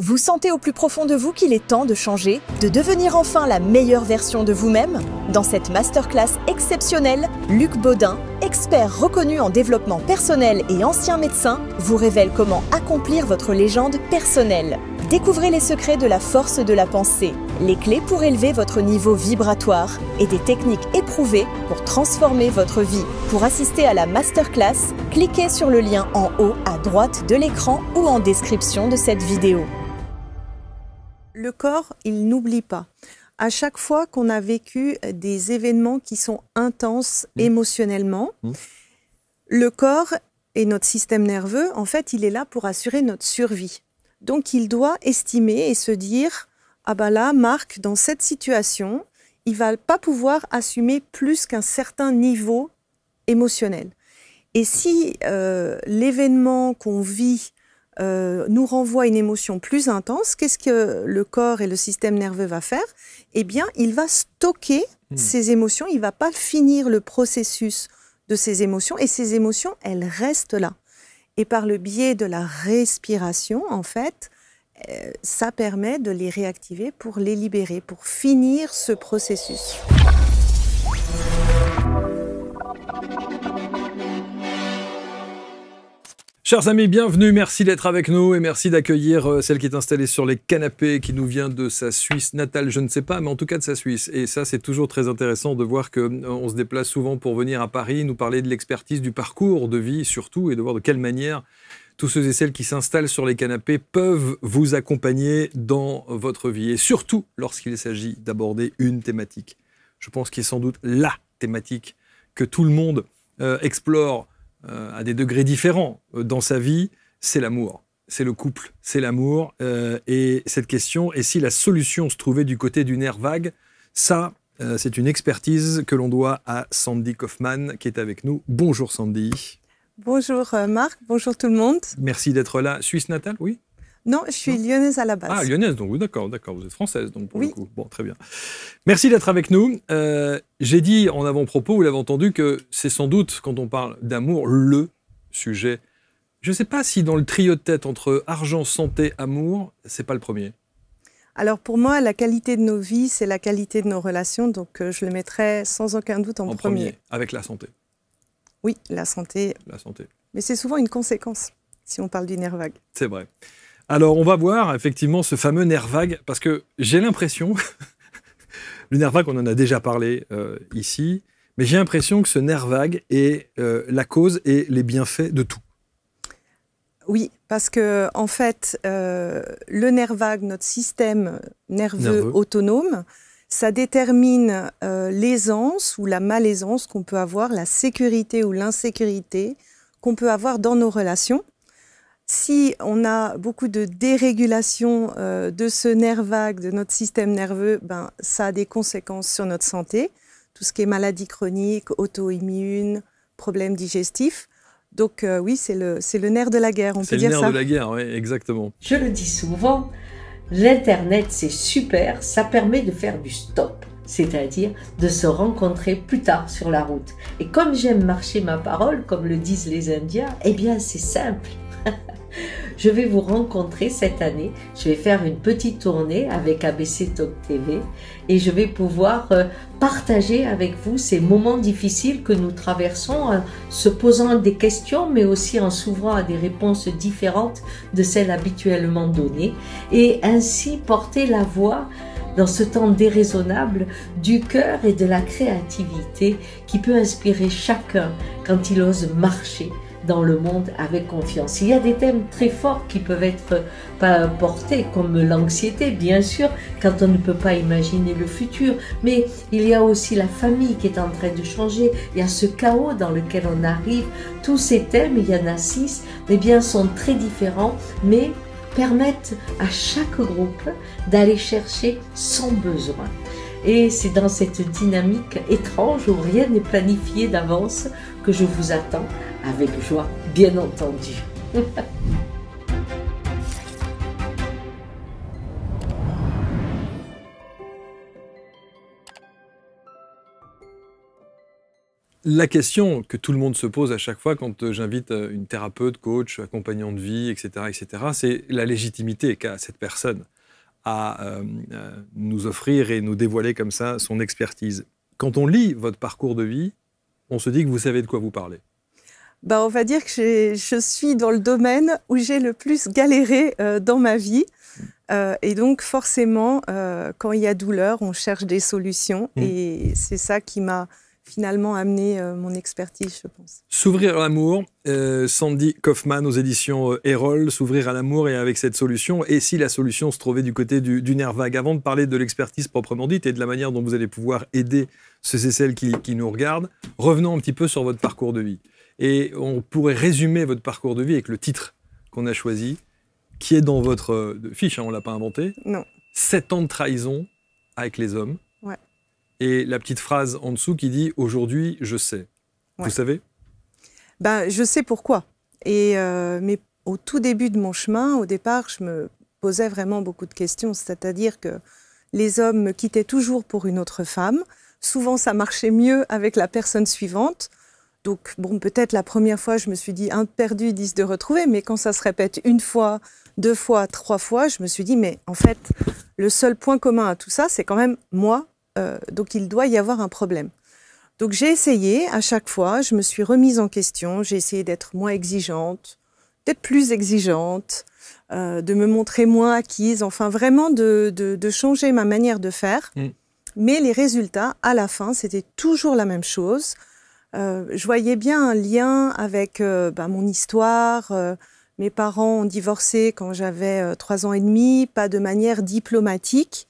Vous sentez au plus profond de vous qu'il est temps de changer, de devenir enfin la meilleure version de vous-même? Dans cette masterclass exceptionnelle, Luc Baudin, expert reconnu en développement personnel et ancien médecin, vous révèle comment accomplir votre légende personnelle. Découvrez les secrets de la force de la pensée, les clés pour élever votre niveau vibratoire et des techniques éprouvées pour transformer votre vie. Pour assister à la masterclass, cliquez sur le lien en haut à droite de l'écran ou en description de cette vidéo. Le corps, il n'oublie pas. À chaque fois qu'on a vécu des événements qui sont intenses émotionnellement, le corps et notre système nerveux, en fait, il est là pour assurer notre survie. Donc, il doit estimer et se dire « Ah ben là, Marc, dans cette situation, il ne va pas pouvoir assumer plus qu'un certain niveau émotionnel. » Et si l'événement qu'on vit nous renvoie une émotion plus intense, qu'est-ce que le corps et le système nerveux va faire? Eh bien, il va stocker ces émotions, il ne va pas finir le processus de ces émotions, et ces émotions, elles restent là. Et par le biais de la respiration, en fait, ça permet de les réactiver pour les libérer, pour finir ce processus. Chers amis, bienvenue, merci d'être avec nous et merci d'accueillir celle qui est installée sur les canapés, qui nous vient de sa Suisse natale, je ne sais pas, mais en tout cas de sa Suisse. Et ça, c'est toujours très intéressant de voir qu'on se déplace souvent pour venir à Paris, nous parler de l'expertise, du parcours de vie surtout, et de voir de quelle manière tous ceux et celles qui s'installent sur les canapés peuvent vous accompagner dans votre vie. Et surtout lorsqu'il s'agit d'aborder une thématique. Je pense qu'il est sans doute la thématique que tout le monde explore à des degrés différents dans sa vie, c'est l'amour. C'est le couple, c'est l'amour. Et cette question, et si la solution se trouvait du côté du nerf vague, ça, c'est une expertise que l'on doit à Sandy Kaufmann, qui est avec nous. Bonjour Sandy. Bonjour Marc, bonjour tout le monde. Merci d'être là. Suisse natale, oui? Non, je suis lyonnaise à la base. Ah, lyonnaise, donc oui, d'accord, vous êtes française, donc pour le coup. Bon, très bien. Merci d'être avec nous. J'ai dit en avant-propos, vous l'avez entendu, que c'est sans doute, quand on parle d'amour, le sujet. Je ne sais pas si dans le trio de tête entre argent, santé, amour, c'est pas le premier. Alors pour moi, la qualité de nos vies, c'est la qualité de nos relations, donc je le mettrais sans aucun doute en premier. Avec la santé. Oui, la santé. La santé. Mais c'est souvent une conséquence, si on parle du nerf vague. C'est vrai. Alors, on va voir effectivement ce fameux nerf vague, parce que j'ai l'impression, le nerf vague, on en a déjà parlé ici, mais j'ai l'impression que ce nerf vague est la cause et les bienfaits de tout. Oui, parce que en fait, le nerf vague, notre système nerveux autonome, ça détermine l'aisance ou la malaisance qu'on peut avoir, la sécurité ou l'insécurité qu'on peut avoir dans nos relations. Si on a beaucoup de dérégulation de ce nerf vague, de notre système nerveux, ben, ça a des conséquences sur notre santé. Tout ce qui est maladies chroniques, auto-immunes, problèmes digestifs. Donc oui, c'est le nerf de la guerre, on peut dire ça. C'est le nerf de la guerre, oui, exactement. Je le dis souvent, l'Internet, c'est super, ça permet de faire du stop. C'est-à-dire de se rencontrer plus tard sur la route. Et comme j'aime marcher ma parole, comme le disent les Indiens, eh bien c'est simple. Je vais vous rencontrer cette année, je vais faire une petite tournée avec ABC Talk TV et je vais pouvoir partager avec vous ces moments difficiles que nous traversons, se posant des questions mais aussi en s'ouvrant à des réponses différentes de celles habituellement données et ainsi porter la voix dans ce temps déraisonnable du cœur et de la créativité qui peut inspirer chacun quand il ose marcher dans le monde avec confiance. Il y a des thèmes très forts qui peuvent être portés, comme l'anxiété, bien sûr, quand on ne peut pas imaginer le futur, mais il y a aussi la famille qui est en train de changer, il y a ce chaos dans lequel on arrive. Tous ces thèmes, il y en a 6, eh bien, sont très différents, mais permettent à chaque groupe d'aller chercher son besoin. Et c'est dans cette dynamique étrange où rien n'est planifié d'avance que je vous attends avec joie, bien entendu. La question que tout le monde se pose à chaque fois quand j'invite une thérapeute, coach, accompagnant de vie, etc., c'est la légitimité qu'a cette personne à nous offrir et nous dévoiler comme ça son expertise. Quand on lit votre parcours de vie, on se dit que vous savez de quoi vous parlez. On va dire que je suis dans le domaine où j'ai le plus galéré dans ma vie. Et donc, forcément, quand il y a douleur, on cherche des solutions. Et c'est ça qui m'a finalement amené mon expertise, je pense. S'ouvrir à l'amour, Sandy Kaufman aux éditions Erol, s'ouvrir à l'amour et avec cette solution. Et si la solution se trouvait du côté du nerf vague? Avant de parler de l'expertise proprement dite et de la manière dont vous allez pouvoir aider ceux et celles qui nous regardent, revenons un petit peu sur votre parcours de vie. Et on pourrait résumer votre parcours de vie avec le titre qu'on a choisi, qui est dans votre fiche, hein, on ne l'a pas inventé. Non. 7 ans de trahison avec les hommes. Ouais. Et la petite phrase en dessous qui dit « Aujourd'hui, je sais ». Ouais. Vous savez? Je sais pourquoi. Mais au tout début de mon chemin, au départ, je me posais vraiment beaucoup de questions. C'est-à-dire que les hommes me quittaient toujours pour une autre femme. Souvent, ça marchait mieux avec la personne suivante. Donc, peut-être la première fois, je me suis dit, un de perdu, 10 de retrouvé. Mais quand ça se répète une fois, 2 fois, 3 fois, je me suis dit, mais en fait, le seul point commun à tout ça, c'est quand même moi. Donc, il doit y avoir un problème. Donc, j'ai essayé à chaque fois, je me suis remise en question. J'ai essayé d'être moins exigeante, d'être plus exigeante, de me montrer moins acquise. Enfin, vraiment de changer ma manière de faire. Mais les résultats, à la fin, c'était toujours la même chose. Je voyais bien un lien avec mon histoire. Mes parents ont divorcé quand j'avais 3 ans et demi, pas de manière diplomatique,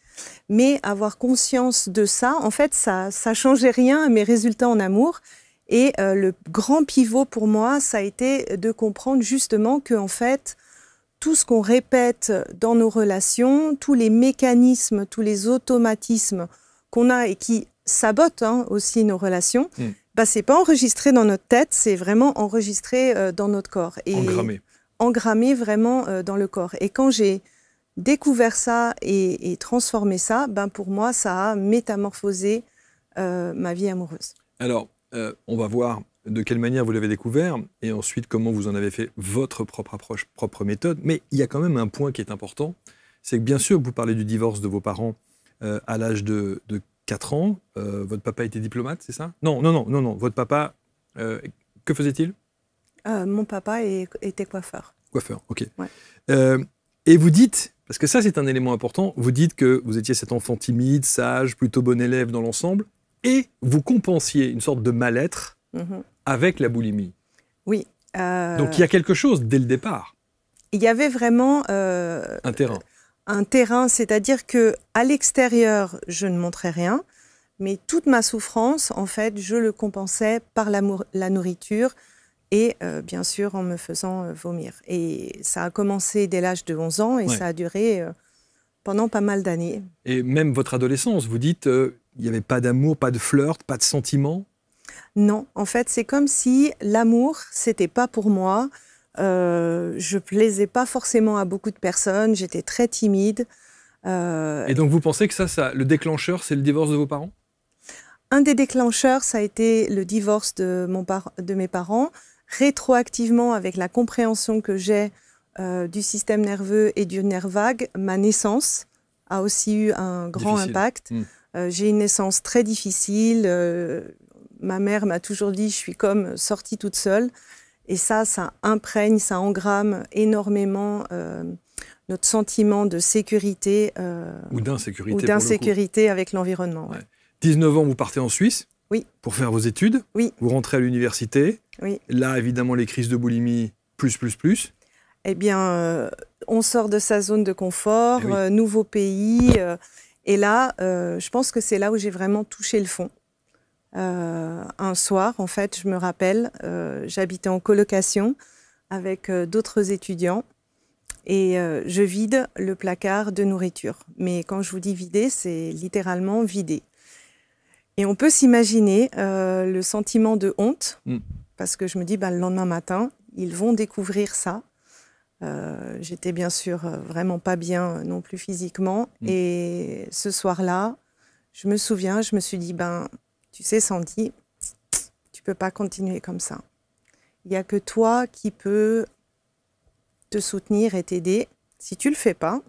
mais avoir conscience de ça, en fait, ça changeait rien à mes résultats en amour. Et le grand pivot pour moi, ça a été de comprendre justement que, en fait, tout ce qu'on répète dans nos relations, tous les mécanismes, tous les automatismes qu'on a et qui sabotent aussi nos relations, c'est pas enregistré dans notre tête, c'est vraiment enregistré dans notre corps. Et engrammé vraiment dans le corps. Et quand j'ai découvert ça et transformé ça, pour moi, ça a métamorphosé ma vie amoureuse. Alors, on va voir de quelle manière vous l'avez découvert et ensuite comment vous en avez fait votre propre approche, propre méthode. Mais il y a quand même un point qui est important, c'est que bien sûr, vous parlez du divorce de vos parents à l'âge de 4 ans. Votre papa était diplomate, c'est ça? Non. Votre papa, que faisait-il? Mon papa était coiffeur. Coiffeur, ok. Ouais. Et vous dites, parce que ça c'est un élément important, vous dites que vous étiez cet enfant timide, sage, plutôt bon élève dans l'ensemble, et vous compensiez une sorte de mal-être avec la boulimie. Oui. Donc il y a quelque chose dès le départ. Il y avait vraiment... un terrain. Un terrain, c'est-à-dire que à l'extérieur, je ne montrais rien, mais toute ma souffrance, en fait, je le compensais par la nourriture et bien sûr en me faisant vomir. Et ça a commencé dès l'âge de 11 ans et ça a duré pendant pas mal d'années. Et même votre adolescence, vous dites, il n'y avait pas d'amour, pas de flirt, pas de sentiments? Non, en fait, c'est comme si l'amour, c'était pas pour moi. Je plaisais pas forcément à beaucoup de personnes, j'étais très timide. Et donc vous pensez que ça, le déclencheur, c'est le divorce de vos parents? Un des déclencheurs, ça a été le divorce de mes parents, rétroactivement avec la compréhension que j'ai du système nerveux et du nerf vague. Ma naissance a aussi eu un grand impact. J'ai une naissance très difficile. Ma mère m'a toujours dit, je suis comme sortie toute seule. Et ça imprègne, ça engramme énormément notre sentiment de sécurité ou d'insécurité avec l'environnement. Ouais. 19 ans, vous partez en Suisse pour faire vos études. Oui. Vous rentrez à l'université. Oui. Là, évidemment, les crises de boulimie, plus. Eh bien, on sort de sa zone de confort, nouveau pays. Et là, je pense que c'est là où j'ai vraiment touché le fond. Un soir, en fait, je me rappelle, j'habitais en colocation avec d'autres étudiants et je vide le placard de nourriture. Mais quand je vous dis vider, c'est littéralement vider. Et on peut s'imaginer le sentiment de honte, parce que je me dis, le lendemain matin, ils vont découvrir ça. J'étais bien sûr vraiment pas bien non plus physiquement. Et ce soir-là, je me souviens, je me suis dit, tu sais Sandy, tu peux pas continuer comme ça. Il n'y a que toi qui peux te soutenir et t'aider. Si tu le fais pas,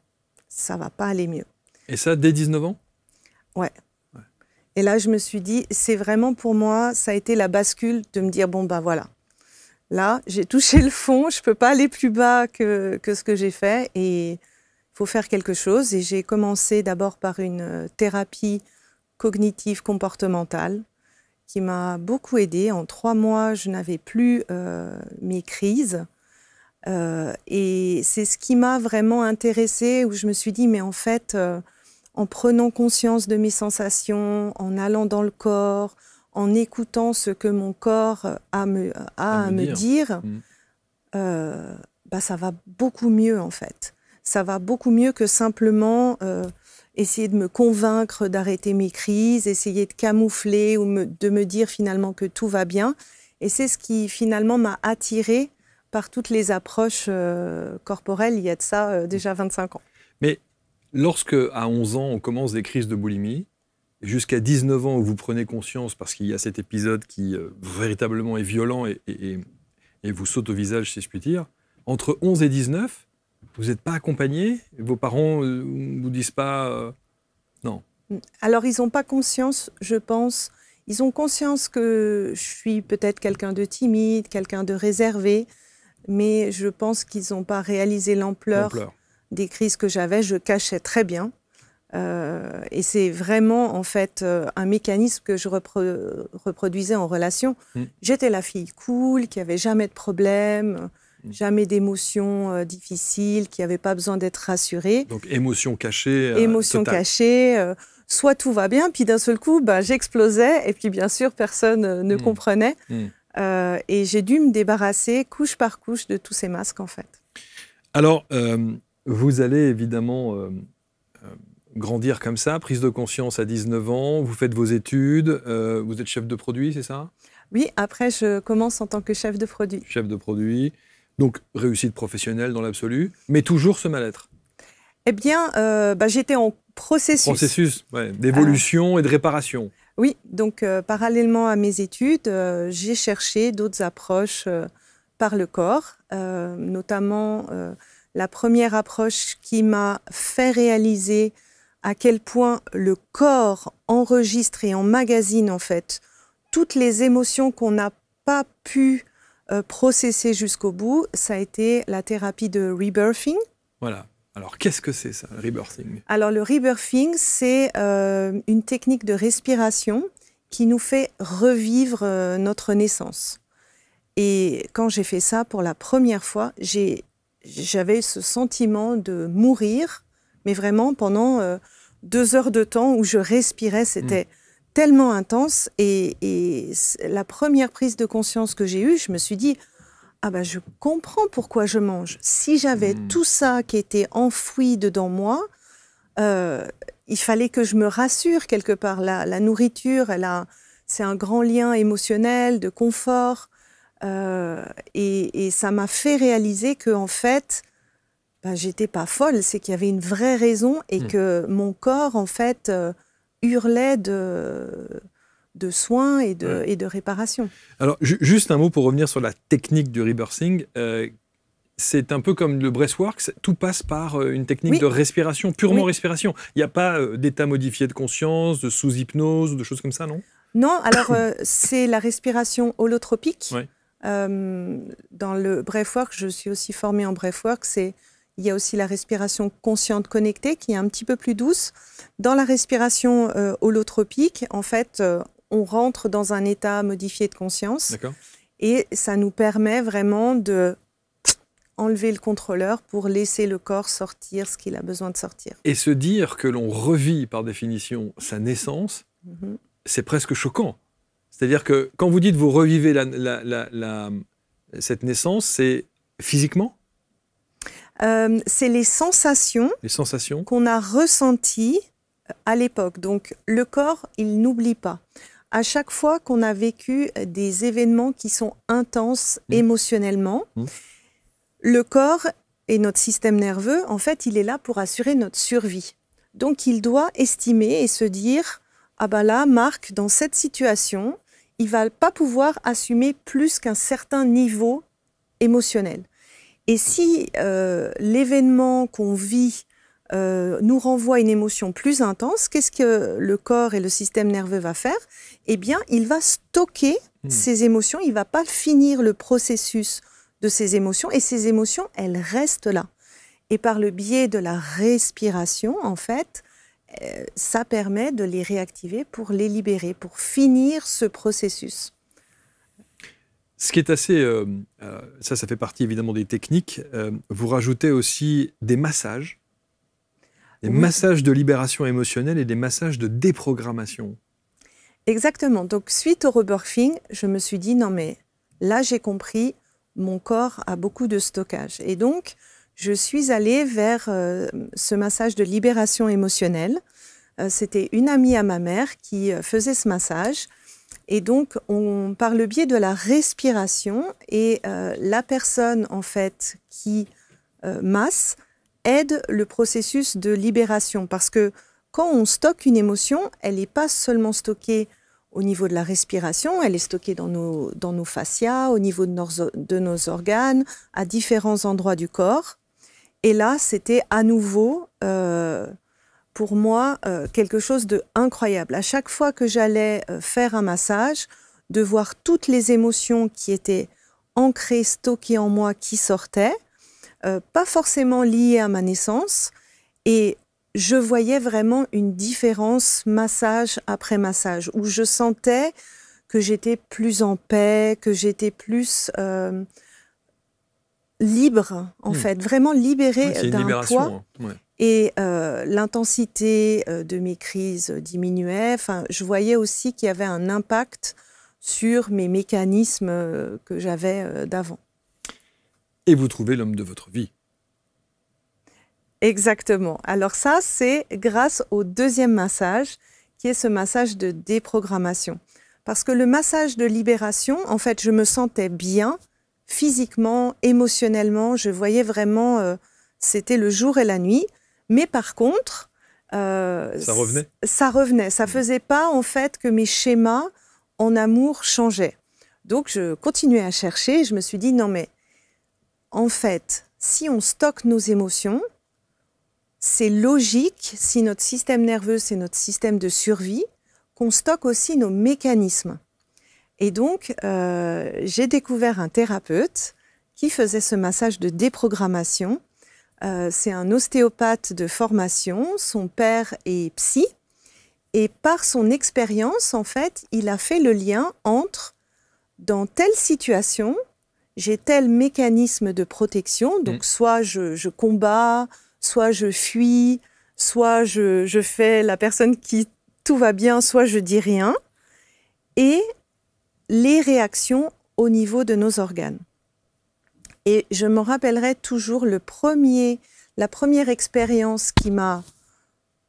ça va pas aller mieux. Et ça, dès 19 ans? Ouais. Et là, je me suis dit, c'est vraiment pour moi, ça a été la bascule de me dire, bon, ben voilà. Là, j'ai touché le fond, je peux pas aller plus bas que ce que j'ai fait et il faut faire quelque chose. Et j'ai commencé d'abord par une thérapie cognitive comportementale qui m'a beaucoup aidée. En 3 mois, je n'avais plus mes crises. Et c'est ce qui m'a vraiment intéressée, où je me suis dit, mais en fait, en prenant conscience de mes sensations, en allant dans le corps, en écoutant ce que mon corps a à me dire, bah, ça va beaucoup mieux en fait. Ça va beaucoup mieux que simplement essayer de me convaincre d'arrêter mes crises, essayer de camoufler ou de me dire finalement que tout va bien. Et c'est ce qui finalement m'a attirée par toutes les approches corporelles il y a de ça déjà 25 ans. Mais lorsque, à 11 ans, on commence des crises de boulimie, jusqu'à 19 ans où vous prenez conscience, parce qu'il y a cet épisode qui véritablement est violent et vous saute au visage, si je puis dire, entre 11 et 19, vous n'êtes pas accompagné? Vos parents ne vous disent pas non? Alors, ils n'ont pas conscience, je pense. Ils ont conscience que je suis peut-être quelqu'un de timide, quelqu'un de réservé, mais je pense qu'ils n'ont pas réalisé l'ampleur des crises que j'avais. Je cachais très bien. Et c'est vraiment, en fait, un mécanisme que je reproduisais en relation. J'étais la fille cool, qui n'avait jamais de problème, jamais d'émotions difficiles, qui n'avait pas besoin d'être rassurée. Donc, émotion cachée. Émotion cachée. Soit tout va bien, puis d'un seul coup, bah, j'explosais. Et puis, bien sûr, personne ne comprenait. Et j'ai dû me débarrasser, couche par couche, de tous ces masques, en fait. Alors, vous allez évidemment grandir comme ça, prise de conscience à 19 ans, vous faites vos études, vous êtes chef de produit, c'est ça? Oui, après, je commence en tant que chef de produit. Chef de produit, donc réussite professionnelle dans l'absolu, mais toujours ce mal-être? Eh bien, j'étais en processus. Processus d'évolution et de réparation. Oui, donc parallèlement à mes études, j'ai cherché d'autres approches par le corps, notamment la première approche qui m'a fait réaliser à quel point le corps enregistre et emmagasine en fait toutes les émotions qu'on n'a pas pu processer jusqu'au bout. Ça a été la thérapie de rebirthing. Voilà. Alors, qu'est-ce que c'est ça, le rebirthing? Alors, le rebirthing, c'est une technique de respiration qui nous fait revivre notre naissance. Et quand j'ai fait ça pour la première fois, j'avais ce sentiment de mourir, mais vraiment pendant 2 heures de temps où je respirais, c'était tellement intense. Et la première prise de conscience que j'ai eue, je me suis dit, ah ben je comprends pourquoi je mange. Si j'avais tout ça qui était enfoui dedans moi, il fallait que je me rassure quelque part. La nourriture, c'est un grand lien émotionnel, de confort. Et ça m'a fait réaliser que en fait, j'étais pas folle, c'est qu'il y avait une vraie raison et que mon corps en fait hurlait de soins et de réparation. Alors, juste un mot pour revenir sur la technique du rebirthing. C'est un peu comme le breathwork, tout passe par une technique de respiration, purement respiration. Il n'y a pas d'état modifié de conscience, de sous-hypnose ou de choses comme ça, non? Non, alors c'est la respiration holotropique. Oui. Dans le breathwork, je suis aussi formée en breathwork, il y a aussi la respiration consciente connectée qui est un petit peu plus douce. Dans la respiration holotropique, en fait, on rentre dans un état modifié de conscience et ça nous permet vraiment de enlever le contrôleur pour laisser le corps sortir ce qu'il a besoin de sortir. Et se dire que l'on revit par définition sa naissance, c'est presque choquant. C'est-à-dire que quand vous dites vous revivez cette naissance, c'est physiquement? C'est les sensations qu'on a ressenties à l'époque. Donc le corps, il n'oublie pas. À chaque fois qu'on a vécu des événements qui sont intenses émotionnellement, le corps et notre système nerveux, en fait, il est là pour assurer notre survie. Donc il doit estimer et se dire, ah ben là, Marc, dans cette situation, il ne va pas pouvoir assumer plus qu'un certain niveau émotionnel. Et si l'événement qu'on vit nous renvoie à une émotion plus intense, qu'est-ce que le corps et le système nerveux va faire? Eh bien, il va stocker ces émotions, il ne va pas finir le processus de ces émotions, et ces émotions, elles restent là. Et par le biais de la respiration, en fait, ça permet de les réactiver pour les libérer, pour finir ce processus. Ce qui est assez... ça fait partie évidemment des techniques. Vous rajoutez aussi des massages. Des massages de libération émotionnelle et des massages de déprogrammation. Exactement. Donc, suite au rebirthing, je me suis dit, non mais là, j'ai compris, mon corps a beaucoup de stockage. Et donc, je suis allée vers ce massage de libération émotionnelle. C'était une amie à ma mère qui faisait ce massage. Et donc, par le biais de la respiration, et la personne, en fait, qui masse, aide le processus de libération. Parce que quand on stocke une émotion, elle n'est pas seulement stockée au niveau de la respiration, elle est stockée dans nos fascias, au niveau de nos organes, à différents endroits du corps. Et là, c'était à nouveau, pour moi, quelque chose d'incroyable. À chaque fois que j'allais faire un massage, de voir toutes les émotions qui étaient ancrées, stockées en moi, qui sortaient, pas forcément liées à ma naissance, et je voyais vraiment une différence massage après massage, où je sentais que j'étais plus en paix, que j'étais plus libre, en fait, vraiment libérée d'un poids. Hein. Ouais. Et l'intensité de mes crises diminuait. Enfin, je voyais aussi qu'il y avait un impact sur mes mécanismes que j'avais d'avant. Et vous trouvez l'homme de votre vie. Exactement. Alors ça, c'est grâce au deuxième massage, qui est ce massage de déprogrammation. Parce que le massage de libération, en fait, je me sentais bien, physiquement, émotionnellement. Je voyais vraiment, c'était le jour et la nuit. Mais par contre, ça revenait. Ça revenait. Ça faisait pas, en fait, que mes schémas en amour changeaient. Donc, je continuais à chercher. Je me suis dit, non mais, en fait, si on stocke nos émotions, c'est logique, si notre système nerveux, c'est notre système de survie, qu'on stocke aussi nos mécanismes. Et donc, j'ai découvert un thérapeute qui faisait ce massage de déprogrammation. C'est un ostéopathe de formation, son père est psy, et par son expérience, en fait, il a fait le lien entre, dans telle situation, j'ai tel mécanisme de protection, donc soit je combats, soit je fuis, soit je fais la personne qui tout va bien, soit je dis rien, et les réactions au niveau de nos organes. Et je me rappellerai toujours la première expérience qui m'a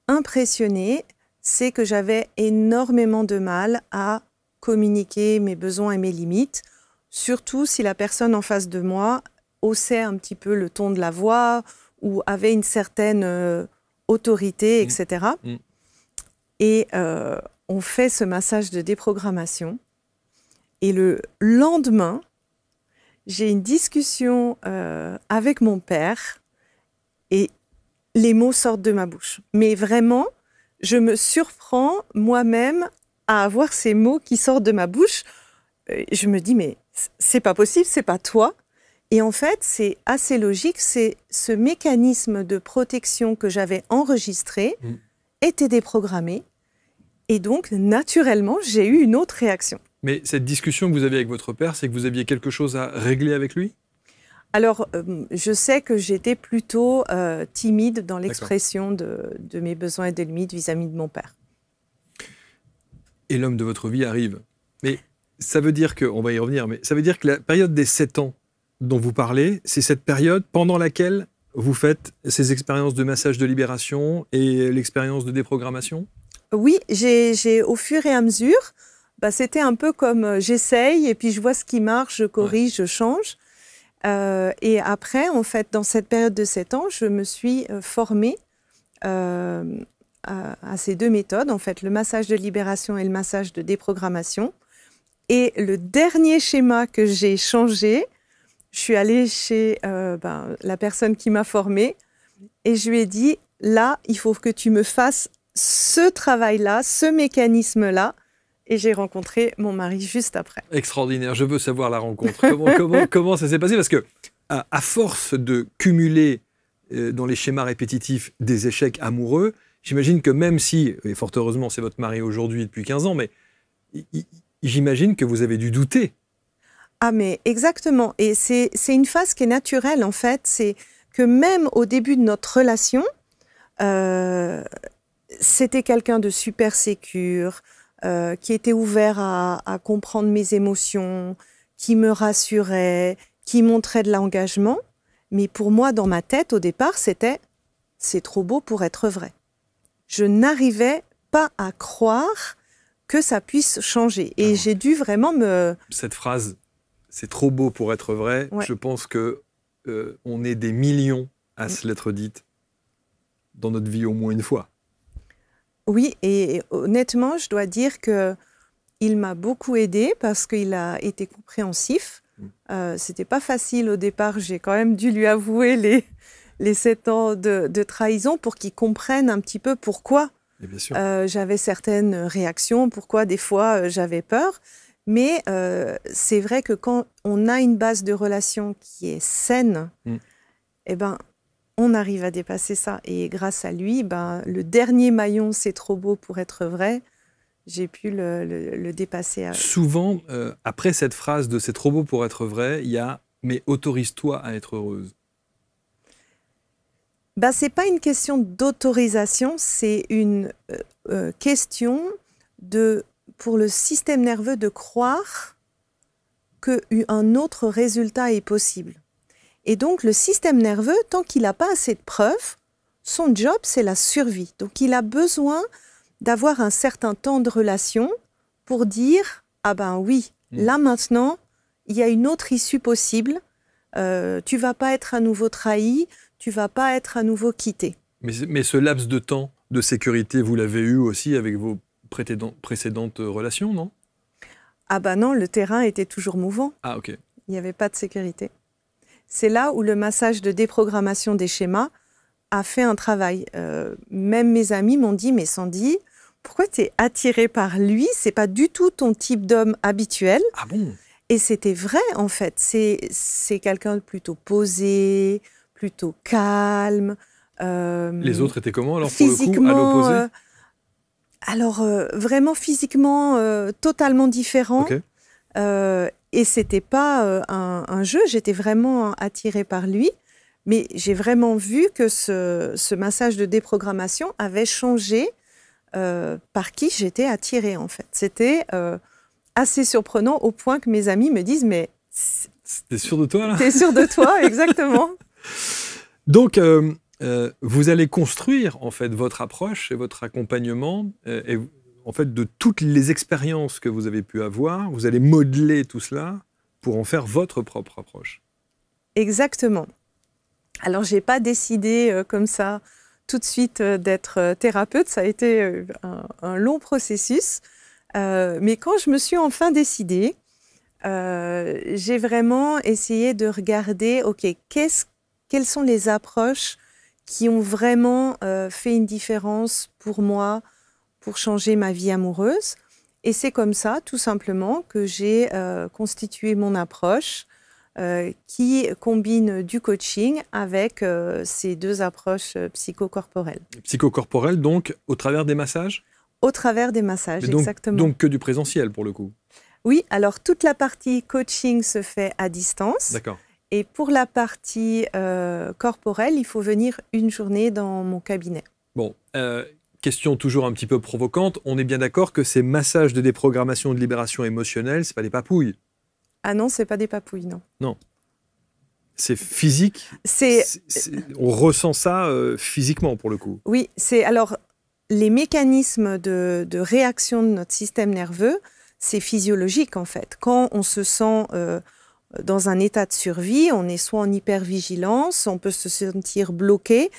impressionnée, c'est que j'avais énormément de mal à communiquer mes besoins et mes limites, surtout si la personne en face de moi haussait un petit peu le ton de la voix ou avait une certaine autorité, etc. Et on fait ce massage de déprogrammation. Et le lendemain, j'ai une discussion avec mon père et les mots sortent de ma bouche. Mais vraiment, je me surprends moi-même à avoir ces mots qui sortent de ma bouche. Je me dis, mais c'est pas possible, c'est pas toi. Et en fait, c'est assez logique, c'est ce mécanisme de protection que j'avais enregistré était déprogrammé. Et donc, naturellement, j'ai eu une autre réaction. Mais cette discussion que vous avez avec votre père, c'est que vous aviez quelque chose à régler avec lui ? Alors, je sais que j'étais plutôt timide dans l'expression de mes besoins et de limites vis-à-vis de mon père. Et l'homme de votre vie arrive. Mais ça veut dire que, on va y revenir, mais ça veut dire que la période des 7 ans dont vous parlez, c'est cette période pendant laquelle vous faites ces expériences de massage de libération et l'expérience de déprogrammation ? Oui, j'ai au fur et à mesure, c'était un peu comme j'essaye et puis je vois ce qui marche, je corrige, je change. Et après, en fait, dans cette période de 7 ans, je me suis formée à ces deux méthodes, en fait, le massage de libération et le massage de déprogrammation, Et le dernier schéma que j'ai changé, je suis allée chez la personne qui m'a formée et je lui ai dit, là, il faut que tu me fasses ce travail-là, ce mécanisme-là. Et j'ai rencontré mon mari juste après. Extraordinaire, je veux savoir la rencontre. Comment ça s'est passé? Parce que à force de cumuler dans les schémas répétitifs des échecs amoureux, j'imagine que même si, et fort heureusement c'est votre mari aujourd'hui depuis 15 ans, mais j'imagine que vous avez dû douter. Ah mais exactement, et c'est une phase qui est naturelle en fait, c'est que même au début de notre relation, c'était quelqu'un de super sécure, qui était ouvert à comprendre mes émotions, qui me rassurait, qui montrait de l'engagement. Mais pour moi, dans ma tête, au départ, c'était « c'est trop beau pour être vrai ». Je n'arrivais pas à croire que ça puisse changer. Et j'ai dû vraiment me... Cette phrase, c'est trop beau pour être vrai, ouais. Je pense que on est des millions à se l'être dite dans notre vie au moins une fois. Oui, et honnêtement, je dois dire qu'il m'a beaucoup aidé parce qu'il a été compréhensif. C'était pas facile au départ, j'ai quand même dû lui avouer les 7 ans de trahison pour qu'il comprenne un petit peu pourquoi j'avais certaines réactions, pourquoi des fois j'avais peur. Mais c'est vrai que quand on a une base de relation qui est saine, eh ben, on arrive à dépasser ça. Et grâce à lui, le dernier maillon, c'est trop beau pour être vrai, j'ai pu le dépasser. Souvent, après cette phrase de « c'est trop beau pour être vrai », il y a « mais autorise-toi à être heureuse ». Ce n'est pas une question d'autorisation, c'est une question pour le système nerveux de croire qu'un autre résultat est possible. Et donc, le système nerveux, tant qu'il n'a pas assez de preuves, son job, c'est la survie. Donc, il a besoin d'avoir un certain temps de relation pour dire « Ah ben oui, là maintenant, il y a une autre issue possible. Tu ne vas pas être à nouveau trahi, tu ne vas pas être à nouveau quitté. » Mais ce laps de temps de sécurité, vous l'avez eu aussi avec vos précédentes relations, non? Ah ben non, le terrain était toujours mouvant. Ah ok. Il n'y avait pas de sécurité. C'est là où le massage de déprogrammation des schémas a fait un travail. Même mes amis m'ont dit « Mais Sandy, pourquoi tu es attirée par lui? C'est pas du tout ton type d'homme habituel. » Ah bon? Et c'était vrai, en fait. C'est quelqu'un de plutôt posé, plutôt calme. Les autres étaient comment, alors, pour le coup, à l'opposé? Alors, vraiment physiquement, totalement différent. Okay. Et c'était pas un jeu, j'étais vraiment attirée par lui. Mais j'ai vraiment vu que ce massage de déprogrammation avait changé par qui j'étais attirée, en fait. C'était assez surprenant au point que mes amis me disent « Mais t'es sûr de toi, là? T'es sûr de toi, exactement. » Donc, vous allez construire, en fait, votre approche et votre accompagnement, et en fait, de toutes les expériences que vous avez pu avoir, vous allez modeler tout cela pour en faire votre propre approche. Exactement. Alors, je n'ai pas décidé comme ça tout de suite d'être thérapeute. Ça a été un long processus. Mais quand je me suis enfin décidée, j'ai vraiment essayé de regarder, OK, quelles sont les approches qui ont vraiment fait une différence pour moi, pour changer ma vie amoureuse. Et c'est comme ça, tout simplement, que j'ai constitué mon approche qui combine du coaching avec ces deux approches psychocorporelles. Psychocorporelles, donc, au travers des massages? Au travers des massages, donc, exactement. Donc que du présentiel, pour le coup? Oui, alors toute la partie coaching se fait à distance. D'accord. Et pour la partie corporelle, il faut venir une journée dans mon cabinet. Bon, question toujours un petit peu provocante. On est bien d'accord que ces massages de déprogrammation et de libération émotionnelle, ce n'est pas des papouilles? Ah non, ce n'est pas des papouilles, non. Non. C'est physique? On ressent ça physiquement, pour le coup? Oui, alors, les mécanismes de réaction de notre système nerveux, c'est physiologique, en fait. Quand on se sent dans un état de survie, on est soit en hypervigilance, on peut se sentir bloqué.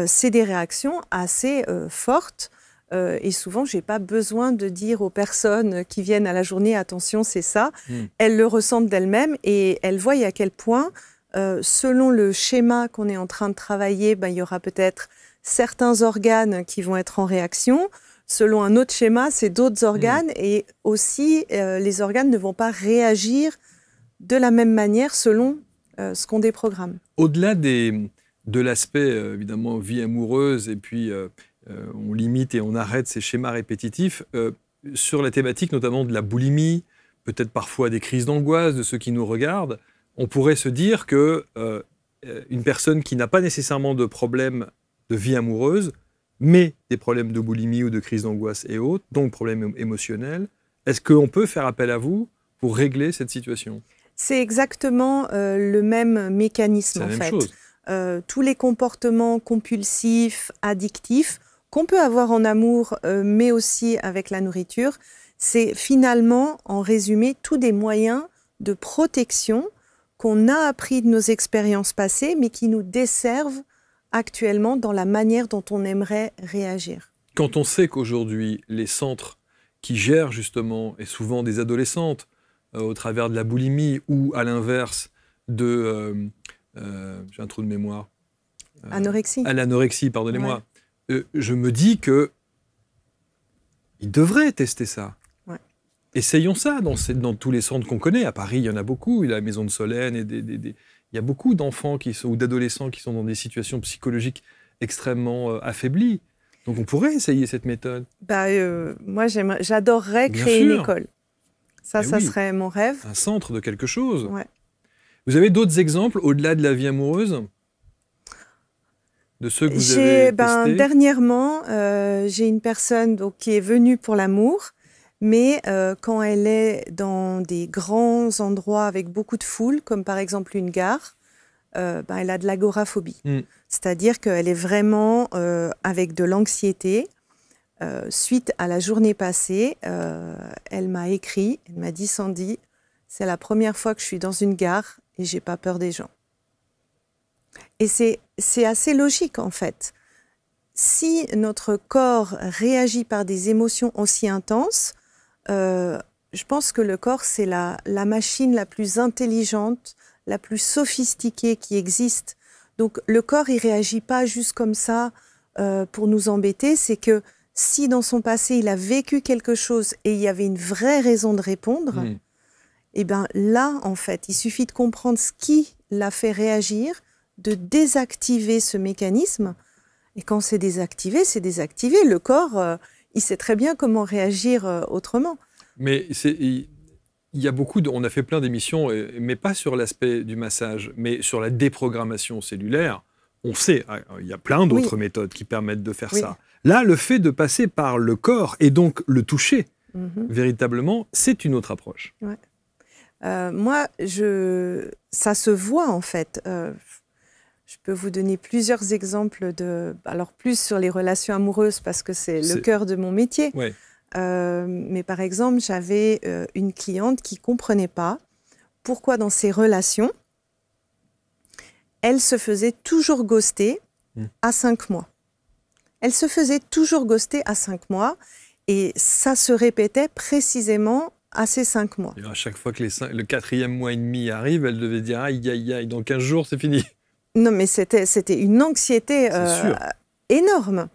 C'est des réactions assez fortes Et souvent, je n'ai pas besoin de dire aux personnes qui viennent à la journée, attention, c'est ça. Elles le ressentent d'elles-mêmes et elles voient à quel point, selon le schéma qu'on est en train de travailler, il y aura peut-être certains organes qui vont être en réaction. Selon un autre schéma, c'est d'autres organes. Et aussi, les organes ne vont pas réagir de la même manière selon ce qu'on déprogramme. Au-delà de l'aspect, évidemment, vie amoureuse, et puis on limite et on arrête ces schémas répétitifs, sur la thématique notamment de la boulimie, peut-être parfois des crises d'angoisse de ceux qui nous regardent, on pourrait se dire que une personne qui n'a pas nécessairement de problème de vie amoureuse, mais des problèmes de boulimie ou de crise d'angoisse et autres, donc problèmes émotionnels, est-ce qu'on peut faire appel à vous pour régler cette situation ? C'est exactement le même mécanisme, en fait. C'est la même chose. Tous les comportements compulsifs, addictifs, qu'on peut avoir en amour, mais aussi avec la nourriture, c'est finalement, en résumé, tous des moyens de protection qu'on a appris de nos expériences passées, mais qui nous desservent actuellement dans la manière dont on aimerait réagir. Quand on sait qu'aujourd'hui, les centres qui gèrent justement, et souvent des adolescentes, au travers de la boulimie ou à l'inverse de... j'ai un trou de mémoire. Anorexie. À l'anorexie, pardonnez-moi. Ouais. Je me dis que ils devraient tester ça. Ouais. Essayons ça dans tous les centres qu'on connaît. À Paris, il y en a beaucoup. Il y a la Maison de Solène. Il y a beaucoup d'enfants ou d'adolescents qui sont dans des situations psychologiques extrêmement affaiblies. Donc on pourrait essayer cette méthode. Moi, j'adorerais créer une école. Ça serait mon rêve. Un centre de quelque chose. Ouais. Vous avez d'autres exemples au-delà de la vie amoureuse de ceux que vous avez testés? Dernièrement, j'ai une personne qui est venue pour l'amour, mais quand elle est dans des grands endroits avec beaucoup de foule, comme par exemple une gare, elle a de l'agoraphobie. C'est-à-dire qu'elle est vraiment avec de l'anxiété. Suite à la journée passée, elle m'a écrit, elle m'a dit « Sandy, c'est la première fois que je suis dans une gare et j'ai pas peur des gens ». Et c'est assez logique en fait. Si notre corps réagit par des émotions aussi intenses, je pense que le corps c'est la machine la plus intelligente, la plus sophistiquée qui existe. Donc le corps il réagit pas juste comme ça pour nous embêter, c'est que si dans son passé, il a vécu quelque chose et il y avait une vraie raison de répondre, et bien là, en fait, il suffit de comprendre ce qui l'a fait réagir, de désactiver ce mécanisme. Et quand c'est désactivé, c'est désactivé. Le corps, il sait très bien comment réagir autrement. Mais il y a beaucoup on a fait plein d'émissions, mais pas sur l'aspect du massage, mais sur la déprogrammation cellulaire. On sait, il y a plein d'autres méthodes qui permettent de faire ça. Là, le fait de passer par le corps et donc le toucher, véritablement, c'est une autre approche. Ouais. Moi, ça se voit en fait. Je peux vous donner plusieurs exemples alors plus sur les relations amoureuses parce que c'est le cœur de mon métier. Ouais. Mais par exemple, j'avais une cliente qui ne comprenait pas pourquoi dans ses relations, elle se faisait toujours ghoster à 5 mois. Elle se faisait toujours ghoster à 5 mois et ça se répétait précisément à ces 5 mois. Et à chaque fois que le 4e mois et demi arrive, elle devait dire « aïe, aïe, aïe, dans 15 jours, c'est fini ». Non, mais c'était une anxiété énorme.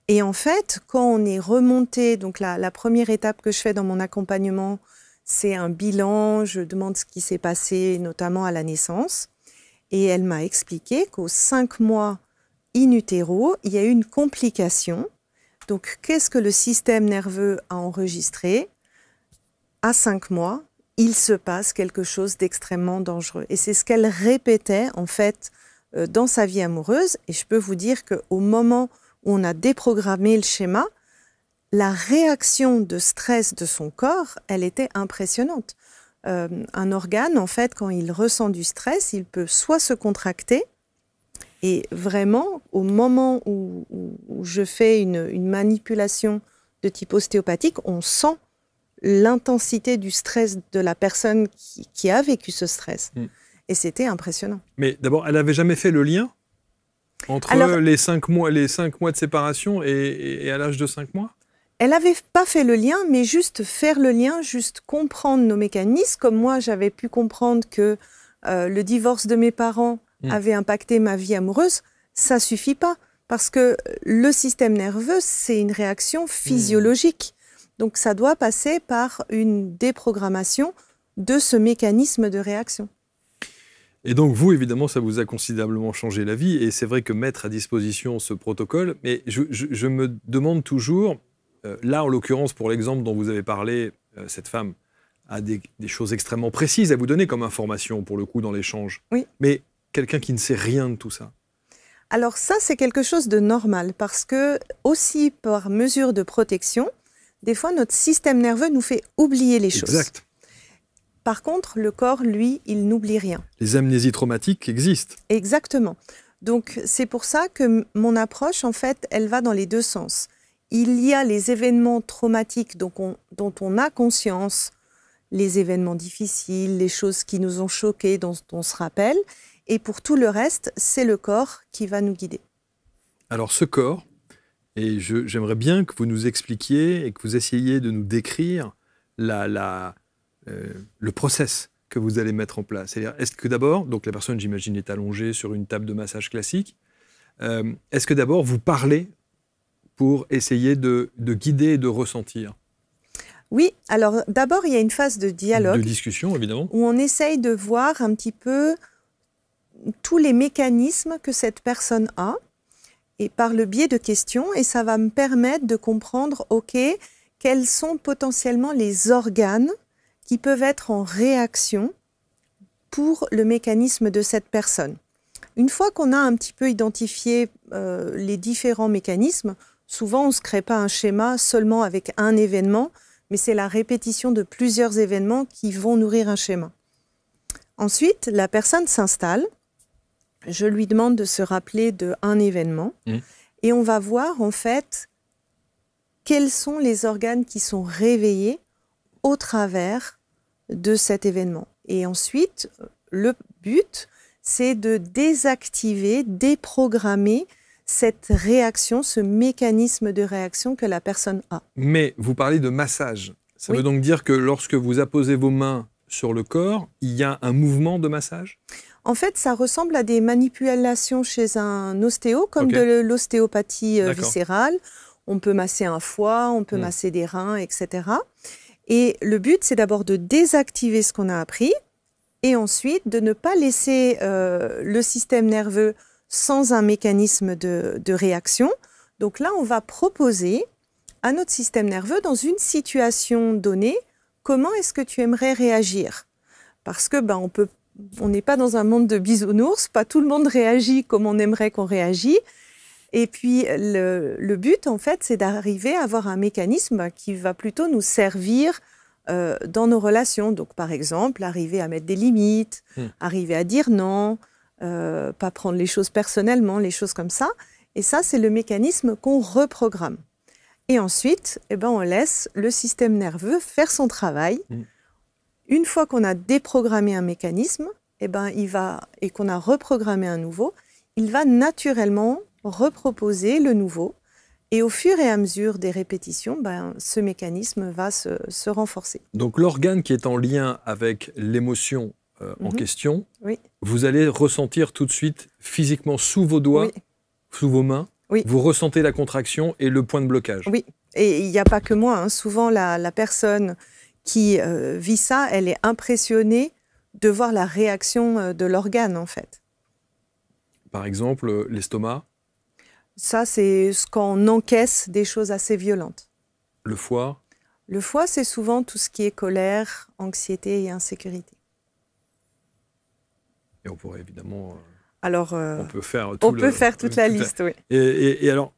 Et en fait, quand on est remonté, donc la première étape que je fais dans mon accompagnement, c'est un bilan, je demande ce qui s'est passé, notamment à la naissance. Et elle m'a expliqué qu'aux 5 mois in utero, il y a eu une complication. Donc, qu'est-ce que le système nerveux a enregistré? À 5 mois, il se passe quelque chose d'extrêmement dangereux. Et c'est ce qu'elle répétait, en fait, dans sa vie amoureuse. Et je peux vous dire qu'au moment où on a déprogrammé le schéma, la réaction de stress de son corps, elle était impressionnante. Un organe, en fait, quand il ressent du stress, il peut soit se contracter, et vraiment, au moment où je fais une manipulation de type ostéopathique, on sent l'intensité du stress de la personne qui a vécu ce stress. Et c'était impressionnant. Mais d'abord, elle n'avait jamais fait le lien entre les 5 mois de séparation et à l'âge de 5 mois? Elle n'avait pas fait le lien, mais juste faire le lien, juste comprendre nos mécanismes. Comme moi, j'avais pu comprendre que le divorce de mes parents avait impacté ma vie amoureuse, ça suffit pas. Parce que le système nerveux, c'est une réaction physiologique. Donc ça doit passer par une déprogrammation de ce mécanisme de réaction. Et donc vous, évidemment, ça vous a considérablement changé la vie. Et c'est vrai que mettre à disposition ce protocole, mais je me demande toujours, là en l'occurrence pour l'exemple dont vous avez parlé, cette femme a des choses extrêmement précises à vous donner comme information pour le coup dans l'échange. Oui. Mais quelqu'un qui ne sait rien de tout ça. Alors ça, c'est quelque chose de normal parce que, aussi par mesure de protection, des fois notre système nerveux nous fait oublier les choses. Exact. Par contre, le corps, lui, il n'oublie rien. Les amnésies traumatiques existent. Exactement. Donc c'est pour ça que mon approche, en fait, elle va dans les deux sens. Il y a les événements traumatiques dont on a conscience, les événements difficiles, les choses qui nous ont choqués, dont on se rappelle. Et pour tout le reste, c'est le corps qui va nous guider. Alors ce corps, et j'aimerais bien que vous nous expliquiez et que vous essayiez de nous décrire le process que vous allez mettre en place. C'est-à-dire, est-ce que d'abord, donc la personne, j'imagine, est allongée sur une table de massage classique, est-ce que d'abord vous parlez pour essayer de guider et de ressentir? Oui, alors d'abord, il y a une phase de dialogue. De discussion, évidemment. Où on essaye de voir un petit peu tous les mécanismes que cette personne a, et par le biais de questions, et ça va me permettre de comprendre, OK, quels sont potentiellement les organes qui peuvent être en réaction pour le mécanisme de cette personne. Une fois qu'on a un petit peu identifié les différents mécanismes, souvent on ne se crée pas un schéma seulement avec un événement, mais c'est la répétition de plusieurs événements qui vont nourrir un schéma. Ensuite, la personne s'installe. Je lui demande de se rappeler d'un événement et on va voir en fait quels sont les organes qui sont réveillés au travers de cet événement. Et ensuite, le but, c'est de désactiver, déprogrammer cette réaction, ce mécanisme de réaction que la personne a. Mais vous parlez de massage. Ça veut donc dire que lorsque vous apposez vos mains sur le corps, il y a un mouvement de massage ? En fait, ça ressemble à des manipulations chez un ostéo, comme de l'ostéopathie viscérale. On peut masser un foie, on peut masser des reins, etc. Et le but, c'est d'abord de désactiver ce qu'on a appris et ensuite de ne pas laisser le système nerveux sans un mécanisme de réaction. Donc là, on va proposer à notre système nerveux, dans une situation donnée, comment est-ce que tu aimerais réagir? Parce que on n'est pas dans un monde de bisounours, pas tout le monde réagit comme on aimerait qu'on réagisse. Et puis, le but, en fait, c'est d'arriver à avoir un mécanisme qui va plutôt nous servir dans nos relations. Donc, par exemple, arriver à mettre des limites, arriver à dire non, pas prendre les choses personnellement, les choses comme ça. Et ça, c'est le mécanisme qu'on reprogramme. Et ensuite, on laisse le système nerveux faire son travail. Une fois qu'on a déprogrammé un mécanisme, et qu'on a reprogrammé un nouveau, il va naturellement reproposer le nouveau. Et au fur et à mesure des répétitions, ce mécanisme va se renforcer. Donc l'organe qui est en lien avec l'émotion en question, vous allez ressentir tout de suite physiquement sous vos doigts, sous vos mains, vous ressentez la contraction et le point de blocage. Oui, et il n'y a pas que moi. Souvent, la personne qui vit ça, elle est impressionnée de voir la réaction de l'organe, en fait. Par exemple, l'estomac. Ça, c'est quand on encaisse des choses assez violentes. Le foie. Le foie, c'est souvent tout ce qui est colère, anxiété et insécurité. Et on pourrait évidemment... Alors, on peut faire, toute la liste, oui. Et alors,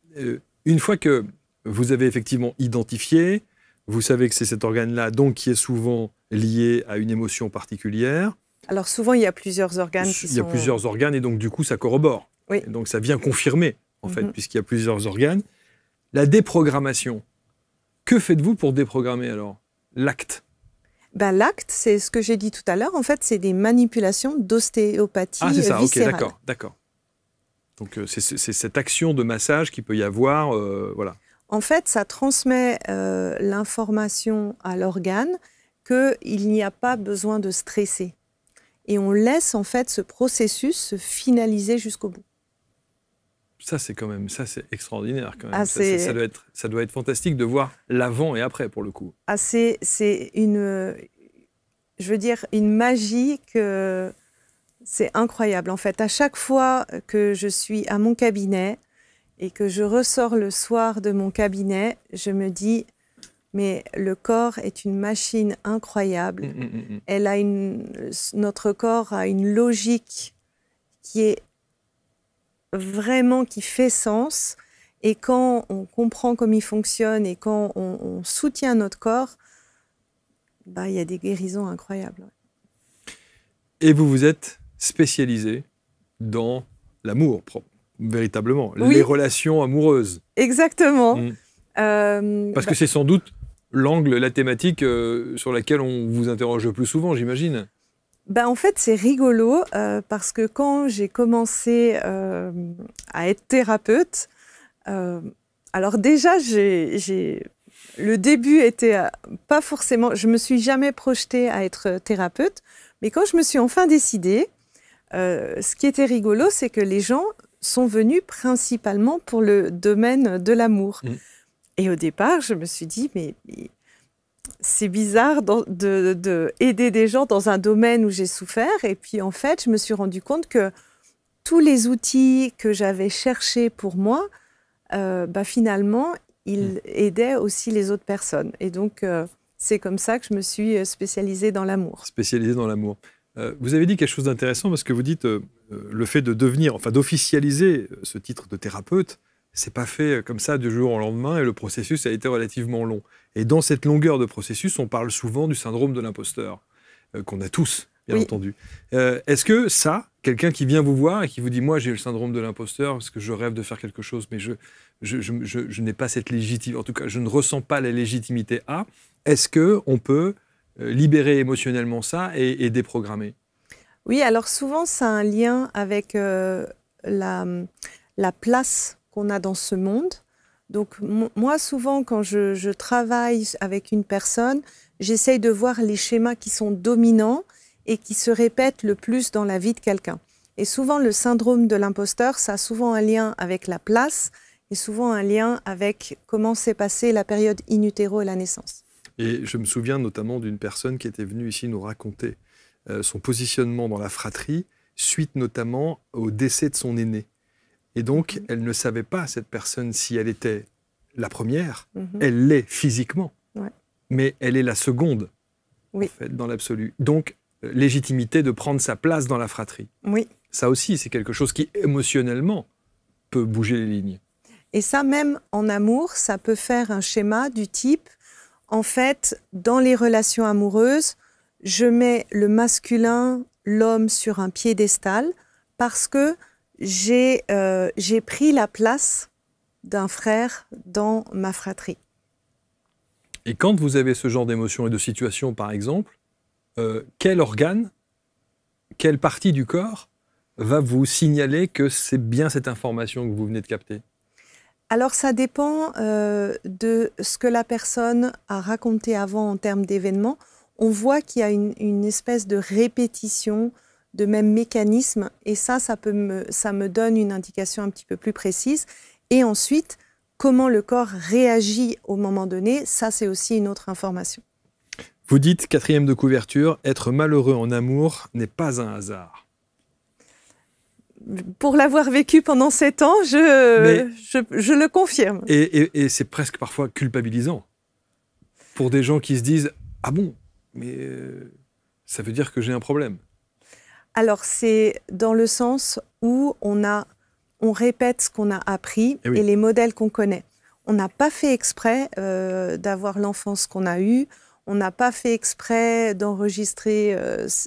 une fois que vous avez effectivement identifié, vous savez que c'est cet organe-là, donc qui est souvent lié à une émotion particulière. Alors souvent, il y a plusieurs organes Il y a plusieurs organes et donc du coup, ça corrobore. Oui. Et donc ça vient confirmer, en fait, puisqu'il y a plusieurs organes. La déprogrammation. Que faites-vous pour déprogrammer alors l'acte? L'acte, c'est ce que j'ai dit tout à l'heure. En fait, c'est des manipulations d'ostéopathie viscérale. Ok, d'accord. Donc c'est cette action de massage qu'il peut y avoir, voilà. en fait, ça transmet l'information à l'organe qu'il n'y a pas besoin de stresser. Et on laisse en fait ce processus se finaliser jusqu'au bout. Ça, c'est quand même, ça, c'est extraordinaire quand même. Ah, ça doit être fantastique de voir l'avant et après, pour le coup. Ah, c'est une, je veux dire, une magie que c'est incroyable. En fait, à chaque fois que je suis à mon cabinet et que je ressors le soir de mon cabinet, je me dis, mais le corps est une machine incroyable. Elle a notre corps a une logique qui est vraiment, qui fait sens. Et quand on comprend comment il fonctionne et quand on soutient notre corps, bah, il y a des guérisons incroyables. Et vous vous êtes spécialisé dans l'amour, véritablement, oui. Les relations amoureuses. Exactement. Parce que c'est sans doute l'angle, la thématique sur laquelle on vous interroge le plus souvent, j'imagine. Ben, en fait, c'est rigolo parce que quand j'ai commencé à être thérapeute, alors déjà, le début était pas forcément... Je me suis jamais projetée à être thérapeute, mais quand je me suis enfin décidée, ce qui était rigolo, c'est que les gens sont venus principalement pour le domaine de l'amour. Et au départ, je me suis dit, mais c'est bizarre d'aider des gens dans un domaine où j'ai souffert. Et puis, en fait, je me suis rendu compte que tous les outils que j'avais cherchés pour moi, finalement, ils aidaient aussi les autres personnes. Et donc, c'est comme ça que je me suis spécialisée dans l'amour. Spécialisée dans l'amour. Vous avez dit quelque chose d'intéressant parce que vous dites le fait de devenir, enfin d'officialiser ce titre de thérapeute, c'est pas fait comme ça du jour au lendemain et le processus a été relativement long. Et dans cette longueur de processus, on parle souvent du syndrome de l'imposteur, qu'on a tous, bien entendu. Est-ce que ça, quelqu'un qui vient vous voir et qui vous dit « Moi, j'ai le syndrome de l'imposteur parce que je rêve de faire quelque chose, mais je n'ai pas cette légitimité, en tout cas, je ne ressens pas la légitimité à », est-ce qu'on peut libérer émotionnellement ça et déprogrammer? Oui, alors souvent, ça a un lien avec la place qu'on a dans ce monde. Donc, moi, souvent, quand je travaille avec une personne, j'essaye de voir les schémas qui sont dominants et qui se répètent le plus dans la vie de quelqu'un. Et souvent, le syndrome de l'imposteur, ça a souvent un lien avec la place et souvent un lien avec comment s'est passée la période in utero et la naissance. Et je me souviens notamment d'une personne qui était venue ici nous raconter son positionnement dans la fratrie, suite notamment au décès de son aîné. Et donc, elle ne savait pas, cette personne, si elle était la première. Elle l'est physiquement, mais elle est la seconde, en fait, dans l'absolu. Donc, légitimité de prendre sa place dans la fratrie. Oui. Ça aussi, c'est quelque chose qui, émotionnellement, peut bouger les lignes. Et ça, même en amour, ça peut faire un schéma du type, en fait, dans les relations amoureuses, je mets le masculin, l'homme sur un piédestal parce que j'ai pris la place d'un frère dans ma fratrie. Et quand vous avez ce genre d'émotions et de situations, par exemple, quel organe, quelle partie du corps va vous signaler que c'est bien cette information que vous venez de capter? Alors, ça dépend de ce que la personne a raconté avant en termes d'événements. On voit qu'il y a une espèce de répétition de même mécanisme, et ça me donne une indication un petit peu plus précise. Et ensuite, comment le corps réagit au moment donné, ça c'est aussi une autre information. Vous dites, 4e de couverture, être malheureux en amour n'est pas un hasard. Pour l'avoir vécu pendant 7 ans, je le confirme. Et c'est presque parfois culpabilisant pour des gens qui se disent « Ah bon, mais ça veut dire que j'ai un problème ». Alors, c'est dans le sens où on répète ce qu'on a appris et les modèles qu'on connaît. On n'a pas fait exprès d'avoir l'enfance qu'on a eue. On n'a pas fait exprès d'enregistrer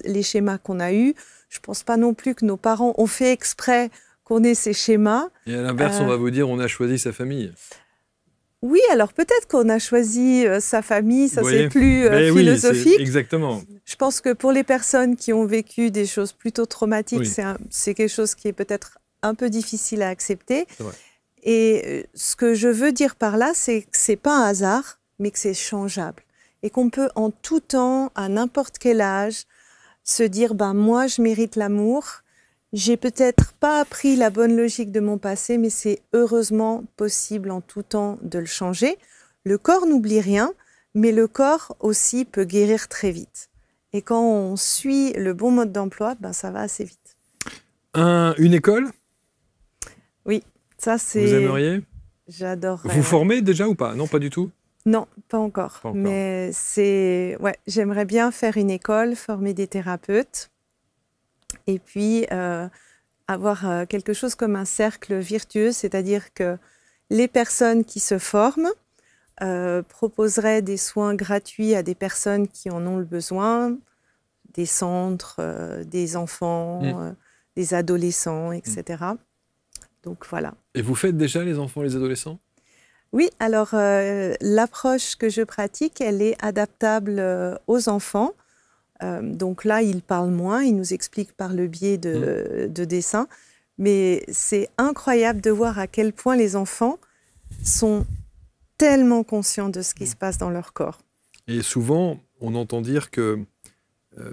les schémas qu'on a eus. Je ne pense pas non plus que nos parents ont fait exprès qu'on ait ces schémas. Et à l'inverse, on va vous dire on a choisi sa famille. Oui, alors peut-être qu'on a choisi sa famille, ça c'est plus philosophique. Oui, exactement. Je pense que pour les personnes qui ont vécu des choses plutôt traumatiques, c'est quelque chose qui est peut-être un peu difficile à accepter. Et ce que je veux dire par là, c'est que c'est pas un hasard, mais que c'est changeable. Et qu'on peut en tout temps, à n'importe quel âge, se dire, ben moi je mérite l'amour, j'ai peut-être pas appris la bonne logique de mon passé, mais c'est heureusement possible en tout temps de le changer. Le corps n'oublie rien, mais le corps aussi peut guérir très vite. Et quand on suit le bon mode d'emploi, ben ça va assez vite. Une école? Oui, ça c'est... Vous aimeriez? J'adorerais. Vous formez déjà ou pas? Non, pas du tout? Non, pas encore. Pas encore. Mais j'aimerais bien faire une école, former des thérapeutes et puis avoir quelque chose comme un cercle vertueux, c'est-à-dire que les personnes qui se forment proposeraient des soins gratuits à des personnes qui en ont le besoin, des centres, des enfants, des adolescents, etc. Donc voilà. Et vous faites déjà les enfants et les adolescents? Oui, alors l'approche que je pratique, elle est adaptable aux enfants. Donc là, ils parlent moins, ils nous expliquent par le biais de dessins. Mais c'est incroyable de voir à quel point les enfants sont tellement conscients de ce qui se passe dans leur corps. Et souvent, on entend dire que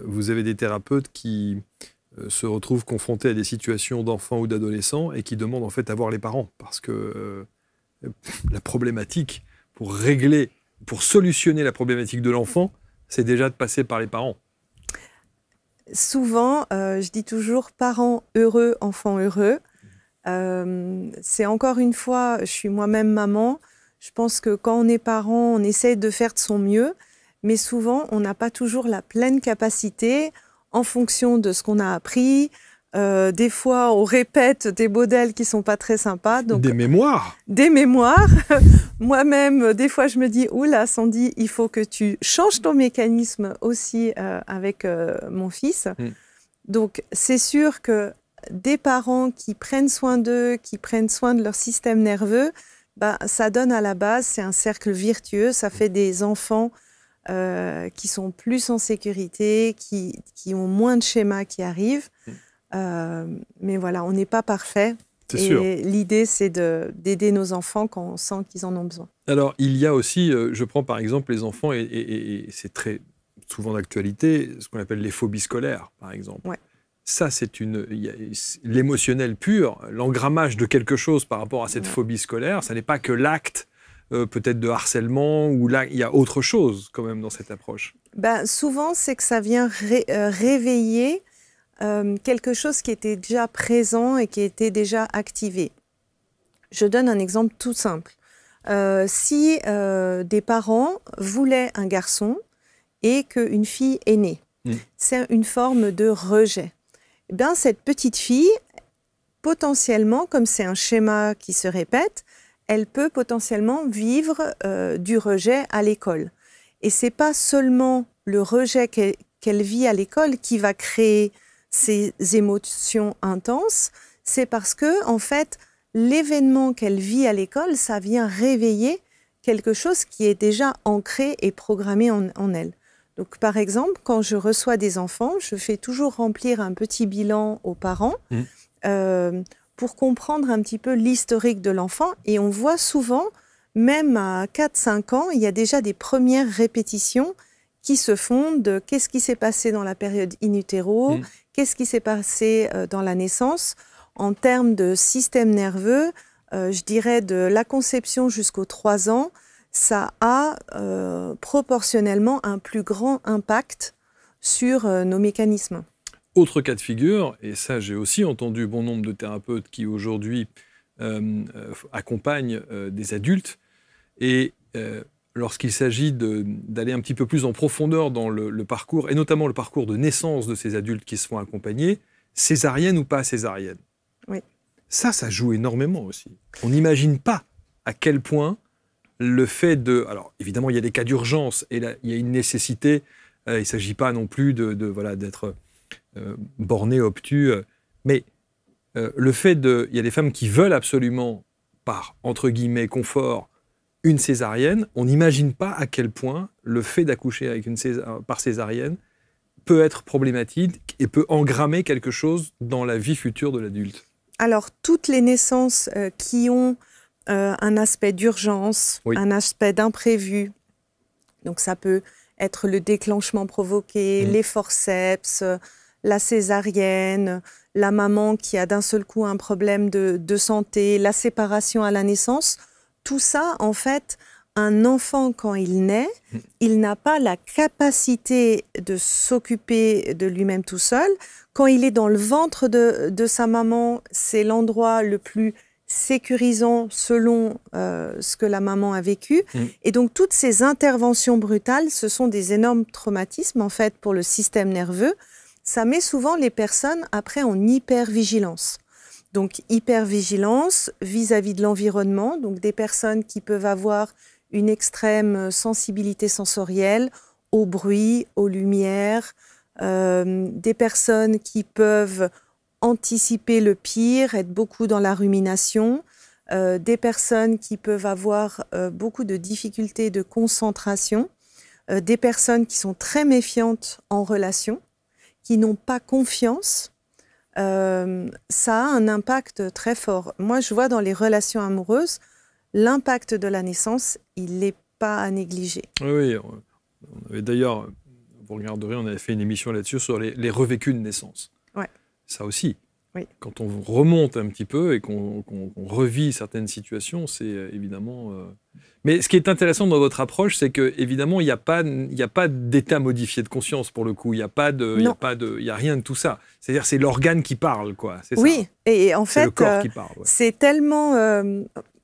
vous avez des thérapeutes qui se retrouvent confrontés à des situations d'enfants ou d'adolescents et qui demandent en fait à voir les parents parce que la problématique pour solutionner la problématique de l'enfant, c'est déjà de passer par les parents. Souvent, je dis toujours parents heureux, enfants heureux. C'est encore une fois, je suis moi-même maman. Je pense que quand on est parent, on essaie de faire de son mieux, mais souvent, on n'a pas toujours la pleine capacité en fonction de ce qu'on a appris. Des fois, on répète des modèles qui ne sont pas très sympas. Donc, des mémoires. Des mémoires. Moi-même, des fois, je me dis, oula, Sandy, il faut que tu changes ton mécanisme aussi avec mon fils. Donc, c'est sûr que des parents qui prennent soin d'eux, qui prennent soin de leur système nerveux, bah, ça donne à la base, c'est un cercle vertueux, ça fait des enfants qui sont plus en sécurité, qui ont moins de schémas qui arrivent. Mais voilà, on n'est pas parfait. C'est sûr. Et l'idée, c'est d'aider nos enfants quand on sent qu'ils en ont besoin. Alors, il y a aussi, je prends par exemple les enfants, et c'est très souvent d'actualité, ce qu'on appelle les phobies scolaires, par exemple. Ouais. Ça, c'est l'émotionnel pur, l'engrammage de quelque chose par rapport à cette phobie scolaire. Ça n'est pas que l'acte, peut-être de harcèlement, ou là, il y a autre chose quand même dans cette approche. Ben, souvent, c'est que ça vient réveiller quelque chose qui était déjà présent et qui était déjà activé. Je donne un exemple tout simple. Si des parents voulaient un garçon et qu'une fille est née, c'est une forme de rejet. Eh bien, cette petite fille, potentiellement, comme c'est un schéma qui se répète, elle peut potentiellement vivre du rejet à l'école. Et c'est pas seulement le rejet qu'elle vit à l'école qui va créer ces émotions intenses, c'est parce que, en fait, l'événement qu'elle vit à l'école, ça vient réveiller quelque chose qui est déjà ancré et programmé en elle. Donc, par exemple, quand je reçois des enfants, je fais toujours remplir un petit bilan aux parents pour comprendre un petit peu l'historique de l'enfant. Et on voit souvent, même à 4-5 ans, il y a déjà des premières répétitions qui se font de qu'est-ce qui s'est passé dans la période in utero, qu'est-ce qui s'est passé dans la naissance. En termes de système nerveux, je dirais de la conception jusqu'aux 3 ans, ça a proportionnellement un plus grand impact sur nos mécanismes. Autre cas de figure, et ça j'ai aussi entendu bon nombre de thérapeutes qui aujourd'hui accompagnent des adultes, et lorsqu'il s'agit d'aller un petit peu plus en profondeur dans le parcours, et notamment le parcours de naissance de ces adultes qui se font accompagner, césarienne ou pas césarienne. Oui. Ça joue énormément aussi. On n'imagine pas à quel point le fait de... Alors, évidemment, il y a des cas d'urgence, et là, il y a une nécessité. Il ne s'agit pas non plus d'être borné, obtus. Mais le fait de... Il y a des femmes qui veulent absolument, par, entre guillemets, confort, une césarienne. On n'imagine pas à quel point le fait d'accoucher avec par césarienne peut être problématique et peut engrammer quelque chose dans la vie future de l'adulte. Alors, toutes les naissances qui ont un aspect d'urgence, un aspect d'imprévu. Donc ça peut être le déclenchement provoqué, les forceps, la césarienne, la maman qui a d'un seul coup un problème de santé, la séparation à la naissance. Tout ça, en fait, un enfant, quand il naît, il n'a pas la capacité de s'occuper de lui-même tout seul. Quand il est dans le ventre de sa maman, c'est l'endroit le plus sécurisant selon ce que la maman a vécu. Et donc, toutes ces interventions brutales, ce sont des énormes traumatismes, en fait, pour le système nerveux. Ça met souvent les personnes, après, en hypervigilance. Donc, hypervigilance vis-à-vis de l'environnement. Donc, des personnes qui peuvent avoir une extrême sensibilité sensorielle au bruit, aux lumières, des personnes qui peuvent anticiper le pire, être beaucoup dans la rumination, des personnes qui peuvent avoir beaucoup de difficultés de concentration, des personnes qui sont très méfiantes en relation, qui n'ont pas confiance. Ça a un impact très fort. Moi, je vois dans les relations amoureuses, l'impact de la naissance, il n'est pas à négliger. Oui, on avait d'ailleurs, vous regarderez, on avait fait une émission là-dessus sur les revécus de naissance. Ouais. Ça aussi. Oui. Quand on remonte un petit peu et qu'on revit certaines situations, c'est évidemment... Mais ce qui est intéressant dans votre approche, c'est qu'évidemment, il n'y a pas d'état modifié de conscience pour le coup. Il n'y a rien de tout ça. C'est-à-dire c'est l'organe qui parle, quoi. Oui, ça. Et en fait, c'est le corps qui parle. Ouais. C'est tellement...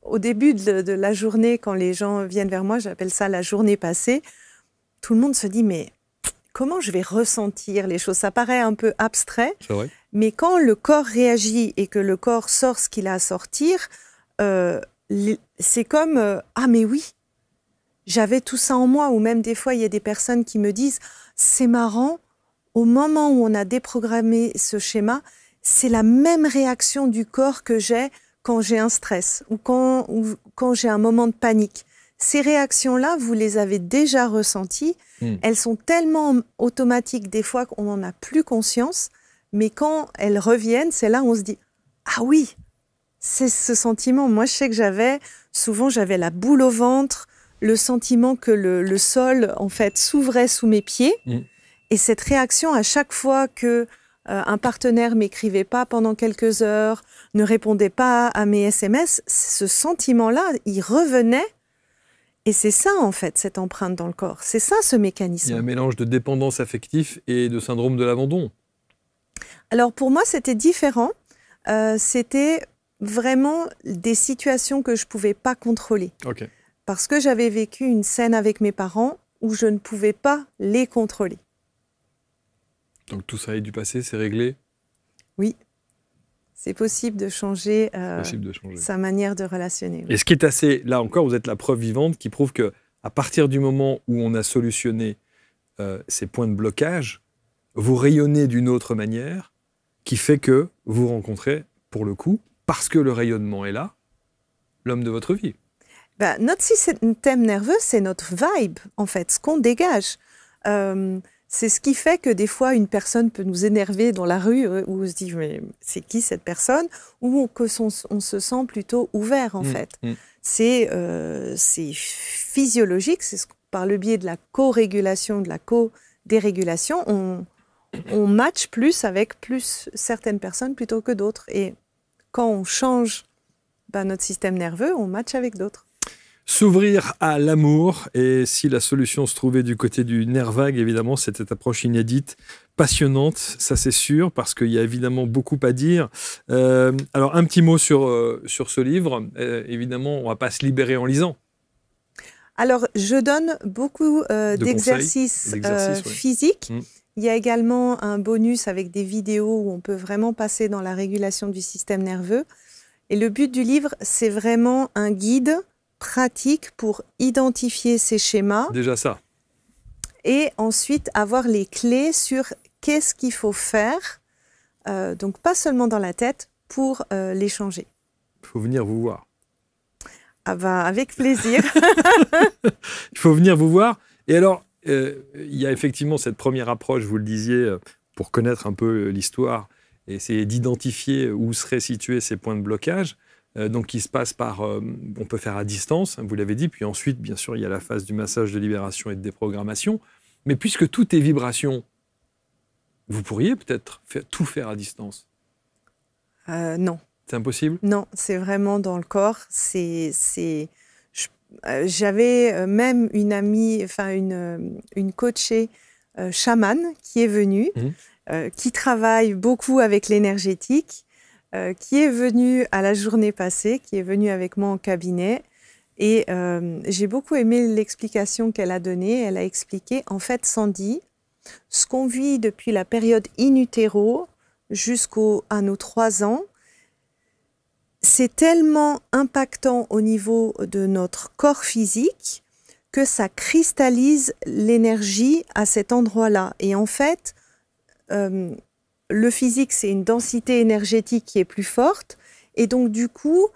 au début de la journée, quand les gens viennent vers moi, j'appelle ça la journée passée, tout le monde se dit, mais comment je vais ressentir les choses? Ça paraît un peu abstrait, c'est vrai. Mais quand le corps réagit et que le corps sort ce qu'il a à sortir, c'est comme ah mais oui, j'avais tout ça en moi. Ou même des fois, il y a des personnes qui me disent, c'est marrant, au moment où on a déprogrammé ce schéma, c'est la même réaction du corps que j'ai quand j'ai un stress ou quand j'ai un moment de panique. Ces réactions-là, vous les avez déjà ressenties. Elles sont tellement automatiques des fois qu'on n'en a plus conscience. Mais quand elles reviennent, c'est là où on se dit « Ah oui, c'est ce sentiment ». Moi, je sais que souvent j'avais la boule au ventre, le sentiment que le sol, en fait, s'ouvrait sous mes pieds. Et cette réaction, à chaque fois que un partenaire m'écrivait pas pendant quelques heures, ne répondait pas à mes SMS, ce sentiment-là, il revenait. Et c'est ça, en fait, cette empreinte dans le corps. C'est ça, ce mécanisme. Il y a un mélange de dépendance affective et de syndrome de l'abandon. Alors, pour moi, c'était différent. C'était vraiment des situations que je ne pouvais pas contrôler. Okay. Parce que j'avais vécu une scène avec mes parents où je ne pouvais pas les contrôler. Donc, tout ça est du passé, c'est réglé? Oui. C'est possible de changer, sa manière de relationner. Et ce qui est assez... Là encore, vous êtes la preuve vivante qui prouve qu'à partir du moment où on a solutionné ces points de blocage, vous rayonnez d'une autre manière qui fait que vous rencontrez, pour le coup, parce que le rayonnement est là, l'homme de votre vie. Notre système nerveux, c'est notre vibe, en fait, ce qu'on dégage. C'est ce qui fait que des fois, une personne peut nous énerver dans la rue, où on se dit, mais c'est qui cette personne? Ou on se sent plutôt ouvert, en fait. C'est physiologique, c'est par le biais de la co-régulation, de la co-dérégulation, on match plus avec certaines personnes plutôt que d'autres. Et quand on change notre système nerveux, on match avec d'autres. S'ouvrir à l'amour, et si la solution se trouvait du côté du nerf vague, évidemment, c'est cette approche inédite, passionnante, ça c'est sûr, parce qu'il y a évidemment beaucoup à dire. Alors, un petit mot sur ce livre. Évidemment, on ne va pas se libérer en lisant. Alors, je donne beaucoup d'exercices physiques. Il y a également un bonus avec des vidéos où on peut vraiment passer dans la régulation du système nerveux. Et le but du livre, c'est vraiment un guide pratique pour identifier ces schémas. Déjà ça. Et ensuite, avoir les clés sur qu'est-ce qu'il faut faire, donc pas seulement dans la tête, pour les changer. Il faut venir vous voir. Ah avec plaisir. Il faut venir vous voir. Et alors, il y a effectivement cette première approche, vous le disiez, pour connaître un peu l'histoire et essayer d'identifier où seraient situés ces points de blocage. donc qui se passe par, on peut faire à distance, hein, vous l'avez dit, puis ensuite, bien sûr, il y a la phase du massage de libération et de déprogrammation. Mais puisque tout est vibration, vous pourriez peut-être tout faire à distance? Non. C'est impossible? Non, c'est vraiment dans le corps. J'avais même une amie, enfin une coachée chamane qui est venue, qui travaille beaucoup avec l'énergétique, qui est venue à la journée passée, qui est venue avec moi en cabinet. Et j'ai beaucoup aimé l'explication qu'elle a donnée. Elle a expliqué, en fait, Sandy, ce qu'on vit depuis la période in utero jusqu'à nos 3 ans, c'est tellement impactant au niveau de notre corps physique que ça cristallise l'énergie à cet endroit-là. Et en fait, le physique, c'est une densité énergétique qui est plus forte. Et donc, du coup,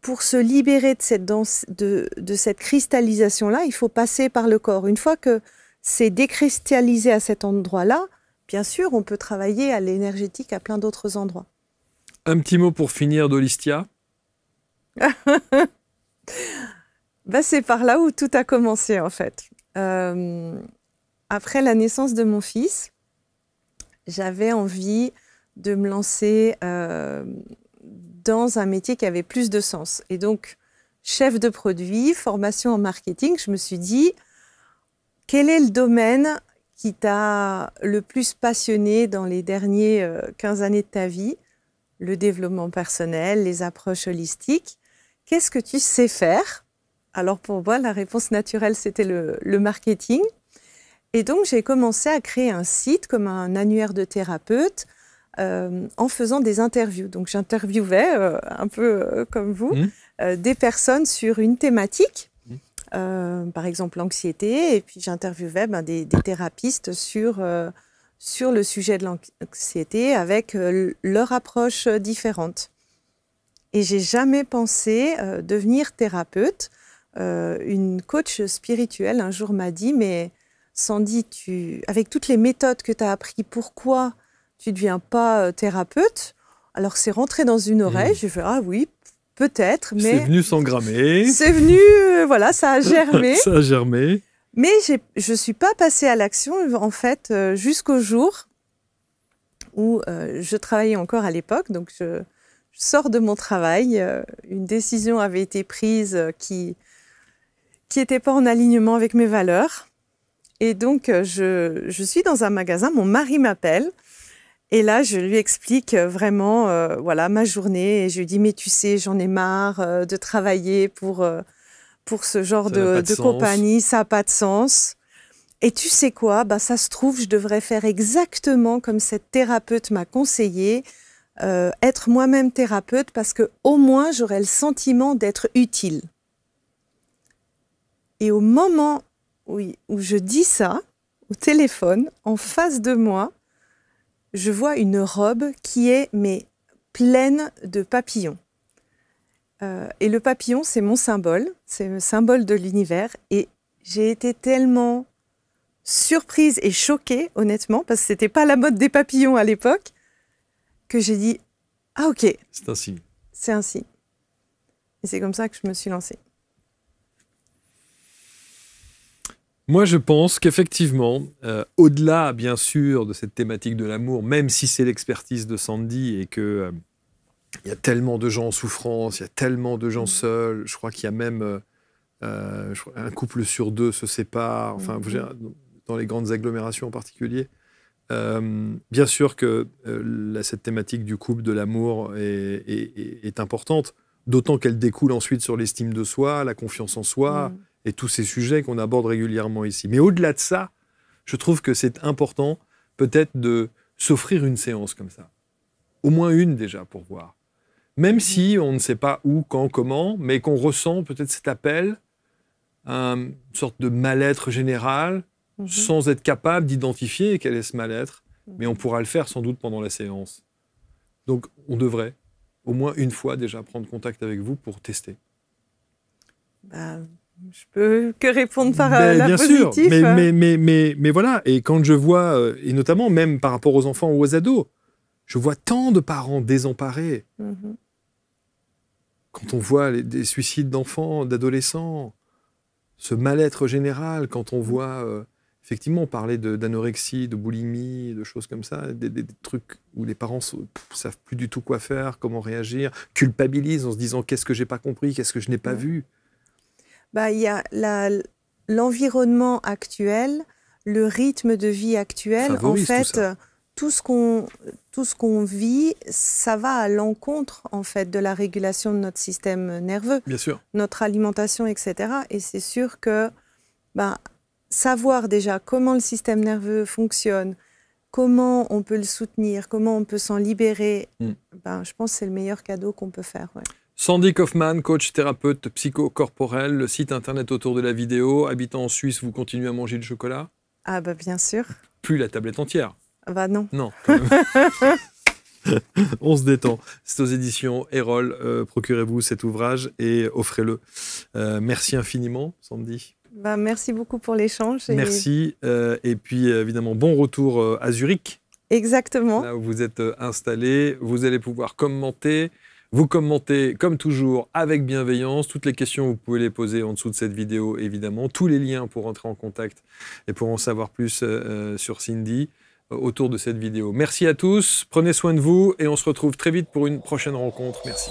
pour se libérer de cette cristallisation-là, il faut passer par le corps. Une fois que c'est décristallisé à cet endroit-là, bien sûr, on peut travailler à l'énergétique à plein d'autres endroits. Un petit mot pour finir d'Holistia. C'est par là où tout a commencé, en fait. Après la naissance de mon fils, j'avais envie de me lancer dans un métier qui avait plus de sens. Et donc, chef de produit, formation en marketing, je me suis dit, quel est le domaine qui t'a le plus passionné dans les derniers 15 années de ta vie? Le développement personnel, les approches holistiques. Qu'est-ce que tu sais faire? Alors pour moi, la réponse naturelle, c'était le marketing. Et donc, j'ai commencé à créer un site comme un annuaire de thérapeute en faisant des interviews. Donc, j'interviewais, un peu comme vous, des personnes sur une thématique, par exemple l'anxiété, et puis j'interviewais des thérapistes sur le sujet de l'anxiété avec leur approche différente. Et j'ai jamais pensé devenir thérapeute. Une coach spirituelle un jour m'a dit, mais Sandy, avec toutes les méthodes que tu as apprises, pourquoi tu ne deviens pas thérapeute? Alors c'est rentré dans une oreille, j'ai fait, ah oui, peut-être, mais... C'est venu s'engrammer. C'est venu, voilà, ça a germé. Ça a germé. Mais je ne suis pas passée à l'action, en fait, jusqu'au jour où je travaillais encore à l'époque. Donc, je sors de mon travail. Une décision avait été prise qui n'était pas en alignement avec mes valeurs. Et donc, je suis dans un magasin, mon mari m'appelle. Et là, je lui explique vraiment voilà, ma journée. Et je lui dis, mais tu sais, j'en ai marre de travailler pour ce genre de compagnie, ça n'a pas de sens. Et tu sais quoi, ça se trouve, je devrais faire exactement comme cette thérapeute m'a conseillé, être moi-même thérapeute, parce qu'au moins, j'aurais le sentiment d'être utile. Et au moment où je dis ça, au téléphone, en face de moi, je vois une robe qui est pleine de papillons. Et le papillon, c'est mon symbole, c'est le symbole de l'univers. Et j'ai été tellement surprise et choquée, honnêtement, parce que ce n'était pas la mode des papillons à l'époque, que j'ai dit, ah ok. C'est un signe. C'est un signe. Et c'est comme ça que je me suis lancée. Moi, je pense qu'effectivement, au-delà, bien sûr, de cette thématique de l'amour, même si c'est l'expertise de Sandy et que il y a tellement de gens en souffrance, il y a tellement de gens seuls, je crois qu'il y a même un couple sur 2 se sépare, enfin, dans les grandes agglomérations en particulier. Bien sûr que cette thématique du couple, de l'amour est importante, d'autant qu'elle découle ensuite sur l'estime de soi, la confiance en soi, et tous ces sujets qu'on aborde régulièrement ici. Mais au-delà de ça, je trouve que c'est important peut-être de s'offrir une séance comme ça. Au moins une déjà pour voir. Même si on ne sait pas où, quand, comment, mais qu'on ressent peut-être cet appel, une sorte de mal-être général, sans être capable d'identifier quel est ce mal-être. Mais on pourra le faire sans doute pendant la séance. Donc on devrait au moins une fois déjà prendre contact avec vous pour tester. Je peux que répondre par la positive. Bien sûr, mais voilà. Et quand je vois, et notamment même par rapport aux enfants ou aux ados, je vois tant de parents désemparés. quand on voit des suicides d'enfants, d'adolescents, ce mal-être général, quand on voit effectivement parler d'anorexie, de boulimie, de choses comme ça, des trucs où les parents ne savent plus du tout quoi faire, comment réagir, culpabilisent en se disant qu'est-ce que j'ai pas compris, qu'est-ce que je n'ai pas vu. Bah, il y a l'environnement actuel, le rythme de vie actuel, favorise en fait, tout ce qu'on vit, ça va à l'encontre en fait de la régulation de notre système nerveux, bien sûr, notre alimentation, etc. Et c'est sûr que savoir déjà comment le système nerveux fonctionne, comment on peut le soutenir, comment on peut s'en libérer, je pense que c'est le meilleur cadeau qu'on peut faire. Ouais. Sandy Kaufmann, coach, thérapeute psychocorporel, le site internet autour de la vidéo. Habitant en Suisse, vous continuez à manger du chocolat? Ah bah bien sûr. Plus la tablette entière? Bah non. Non, quand même. On se détend. C'est aux éditions Erol. Procurez-vous cet ouvrage et offrez-le. Merci infiniment, Sandy. Bah, merci beaucoup pour l'échange. Merci. Et puis, évidemment, bon retour à Zurich. Exactement. Là où vous êtes installé. Vous allez pouvoir commenter. Vous commentez, comme toujours, avec bienveillance. Toutes les questions, vous pouvez les poser en dessous de cette vidéo, évidemment. Tous les liens pour entrer en contact et pour en savoir plus sur Cindy autour de cette vidéo. Merci à tous. Prenez soin de vous et on se retrouve très vite pour une prochaine rencontre. Merci.